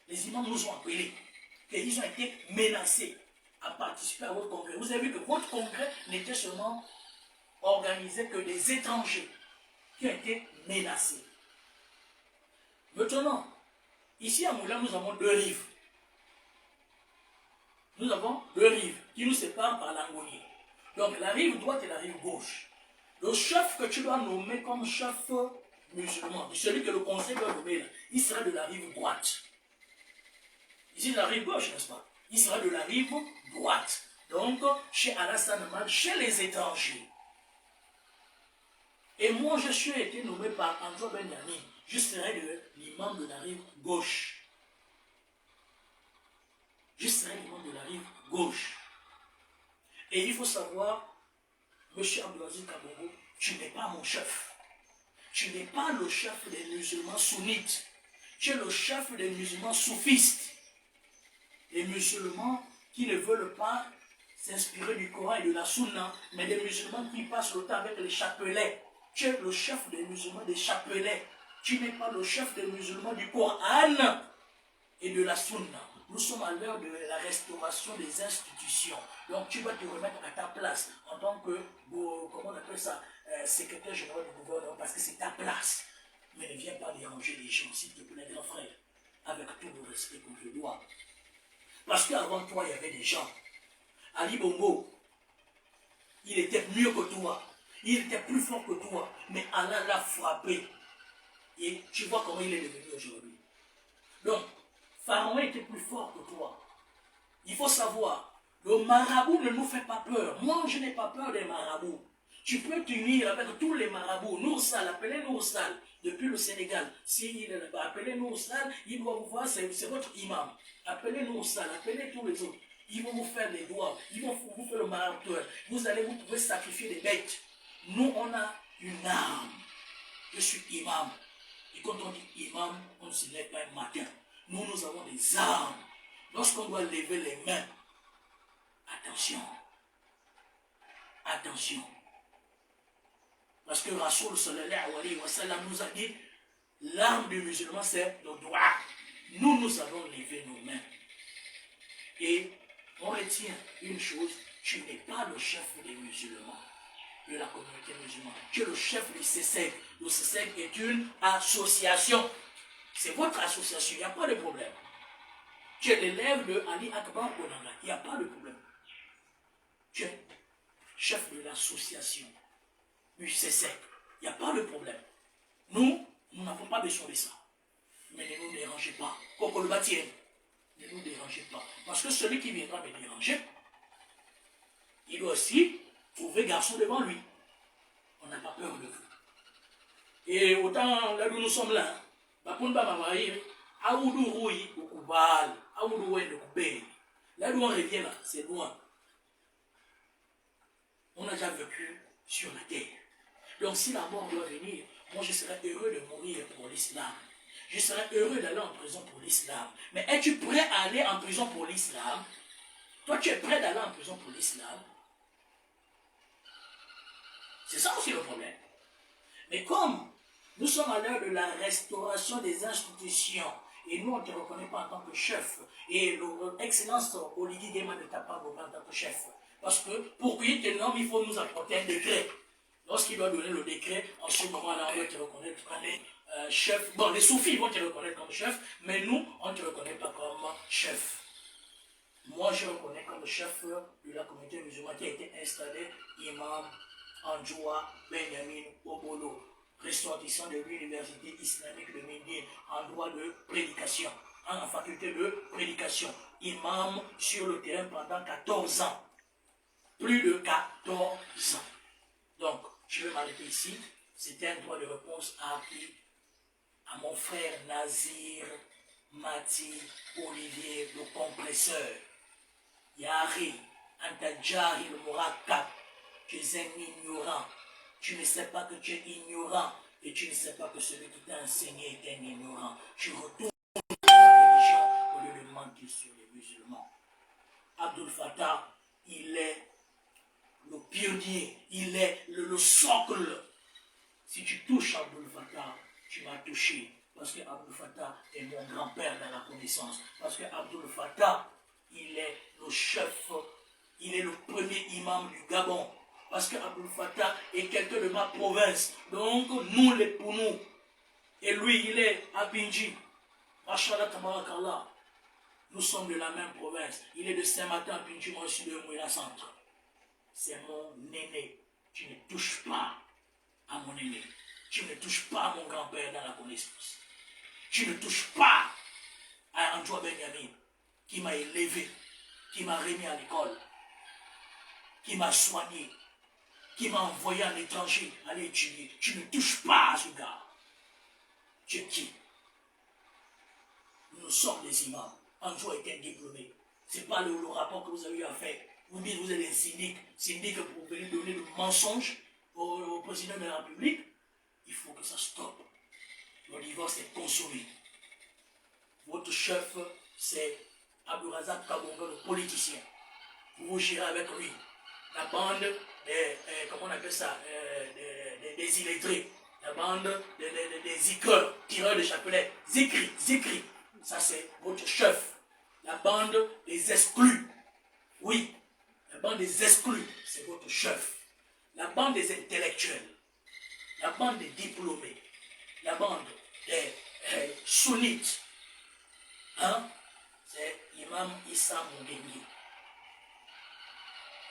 Les imams nous ont appelés. Et ils ont été menacés à participer à votre congrès. Vous avez vu que votre congrès n'était seulement organisé que des étrangers qui ont été menacés. Maintenant, ici à Moula, nous avons deux rives. Nous avons deux rives qui nous séparent par l'Angonie. Donc la rive droite et la rive gauche. Le chef que tu dois nommer comme chef musulman, celui que le conseil doit nommer, là, il sera de la rive droite. Ici, de la rive gauche, n'est-ce pas? Il sera de la rive droite. Donc, chez Alassane Mal, chez les étrangers. Et moi, je suis été nommé par Antoine Benyami. Je serai l'imam de la rive gauche. Je serai l'imam de la rive gauche. Et il faut savoir, M. Abdelaziz Kabongo, tu n'es pas mon chef. Tu n'es pas le chef des musulmans sunnites. Tu es le chef des musulmans soufistes. Les musulmans qui ne veulent pas s'inspirer du Coran et de la Sunna, mais des musulmans qui passent le temps avec les chapelets. Tu es le chef des musulmans des chapelets. Tu n'es pas le chef des musulmans du Coran et de la Sunna. Nous sommes à l'heure de la restauration des institutions. Donc tu vas te remettre à ta place en tant que, comment on appelle ça, secrétaire général du gouvernement, parce que c'est ta place. Mais ne viens pas déranger les gens, s'il te plaît, grand frère, avec tout le respect que je dois. Parce qu'avant toi, il y avait des gens. Ali Bongo, il était mieux que toi. Il était plus fort que toi. Mais Allah l'a frappé. Et tu vois comment il est devenu aujourd'hui. Donc, Pharaon était plus fort que toi. Il faut savoir, le marabout ne nous fait pas peur. Moi, je n'ai pas peur des marabouts. Tu peux t'unir avec tous les marabouts. Noursal, appelez Noursal depuis le Sénégal. S'il est là-bas, appelez Noursal, il va vous voir, c'est votre imam. Appelez Noursal, appelez tous les autres. Ils vont vous faire les doigts, ils vont vous faire le marabout. Vous allez vous trouver sacrifier des bêtes. Nous, on a une arme. Je suis imam. Et quand on dit imam, on ne se lève pas un matin. Nous, nous avons des armes. Lorsqu'on doit lever les mains, attention. Attention. Parce que Rasoul sallallahu alayhi wa sallam nous a dit, l'arme du musulman c'est le doigt. Nous, nous allons lever nos mains. Et on retient une chose, tu n'es pas le chef des musulmans, de la communauté musulmane. Tu es le chef du CESEG. Le CESEG est une association. C'est votre association, il n'y a pas de problème. Tu es l'élève de Ali Akbar Onanga, il n'y a pas de problème. Tu es chef de l'association du CESEG, il n'y a pas de problème. Nous, nous n'avons pas besoin de ça. Mais ne nous dérangez pas. Coco le bâtiment, ne nous dérangez pas. Parce que celui qui viendra me déranger, il doit aussi trouver garçon devant lui. On n'a pas peur de vous. Et autant là où nous sommes là, là où on revient là, c'est loin. On a déjà vécu sur la terre. Donc si la mort doit venir, moi je serais heureux de mourir pour l'islam. je serais heureux d'aller en prison pour l'islam. Mais es-tu prêt à aller en prison pour l'islam? Toi, tu es prêt d'aller en prison pour l'islam? C'est ça aussi le problème. Mais comme nous sommes à l'heure de la restauration des institutions, et nous, on ne te reconnaît pas en tant que chef, et l'excellence Olivier Guéman ne t'a pas reconnu en tant que chef, parce que pour qu'il te nomme, il faut nous apporter un décret. Lorsqu'il doit donner le décret, en ce moment-là, on doit te reconnaître comme chef. Bon, les soufis vont te reconnaître comme chef, mais nous, on ne te reconnaît pas comme chef. Moi, je reconnais comme chef de la communauté musulmane qui a été installé, imam Anjoua Benjamin Obolo, ressortissant de l'université islamique de Médine en droit de prédication, en faculté de prédication, imam sur le terrain pendant 14 ans. Plus de 14 ans. Donc, je vais m'arrêter ici. C'était un droit de réponse à mon frère Nazir Mati Olivier, le compresseur. Yari, Antajari, le Morakap. Tu es un ignorant. Tu ne sais pas que tu es ignorant. Et tu ne sais pas que celui qui t'a enseigné est un ignorant. Tu retournes à la religion au lieu de mentir sur les musulmans. Abdul Fattah, il est le pionnier, il est le socle. Si tu touches Abdul Fattah, tu m'as touché. Parce que Abdul Fattah est mon grand-père dans la connaissance. Parce que Abdul Fattah, il est le chef, il est le premier imam du Gabon. Parce que Abdul Fattah est quelqu'un de ma province. Donc, nous, les Pounou. Et lui, il est à Bindji. Machallah Tabarakallah. Nous sommes de la même province. Il est de Saint-Martin à Bindji, moi je suis de Mouila Centre. C'est mon aîné. Tu ne touches pas à mon aîné. Tu ne touches pas à mon grand-père dans la connaissance. Tu ne touches pas à Anjoua Benjamin, qui m'a élevé, qui m'a remis à l'école, qui m'a soigné, qui m'a envoyé à l'étranger aller étudier. Tu ne touches pas à ce gars. Tu es qui? Nous sommes des imams. Anjoua est un diplômé. Ce n'est pas le rapport que vous avez eu à faire. Vous dites que vous êtes un syndic pour venir donner le mensonge au président de la République. Il faut que ça stoppe. Le divorce est consommé. Votre chef, c'est Abdourazak Kabonga, le politicien. Vous vous gérez avec lui. La bande des, comment on appelle ça, des illettrés. La bande des zikreurs, tireurs de chapelet. Zikri. Ça, c'est votre chef. La bande des exclus. Oui. La bande des exclus, c'est votre chef. La bande des intellectuels. La bande des diplômés. La bande des sunnites. Hein? C'est Imam Issa Mouguengi.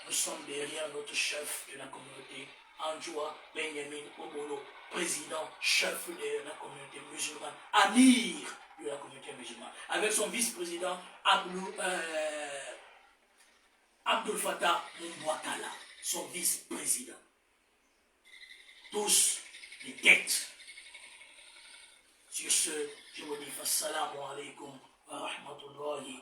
Nous sommes derrière notre chef de la communauté, Anjoua Benjamin Obolo, président, chef de la communauté musulmane, amir de la communauté musulmane, avec son vice-président Abdul Fattah Moumbouakala, son vice-président. Tous les têtes. Sur ce, je vous dis assalamu alaikum wa rahmatullahi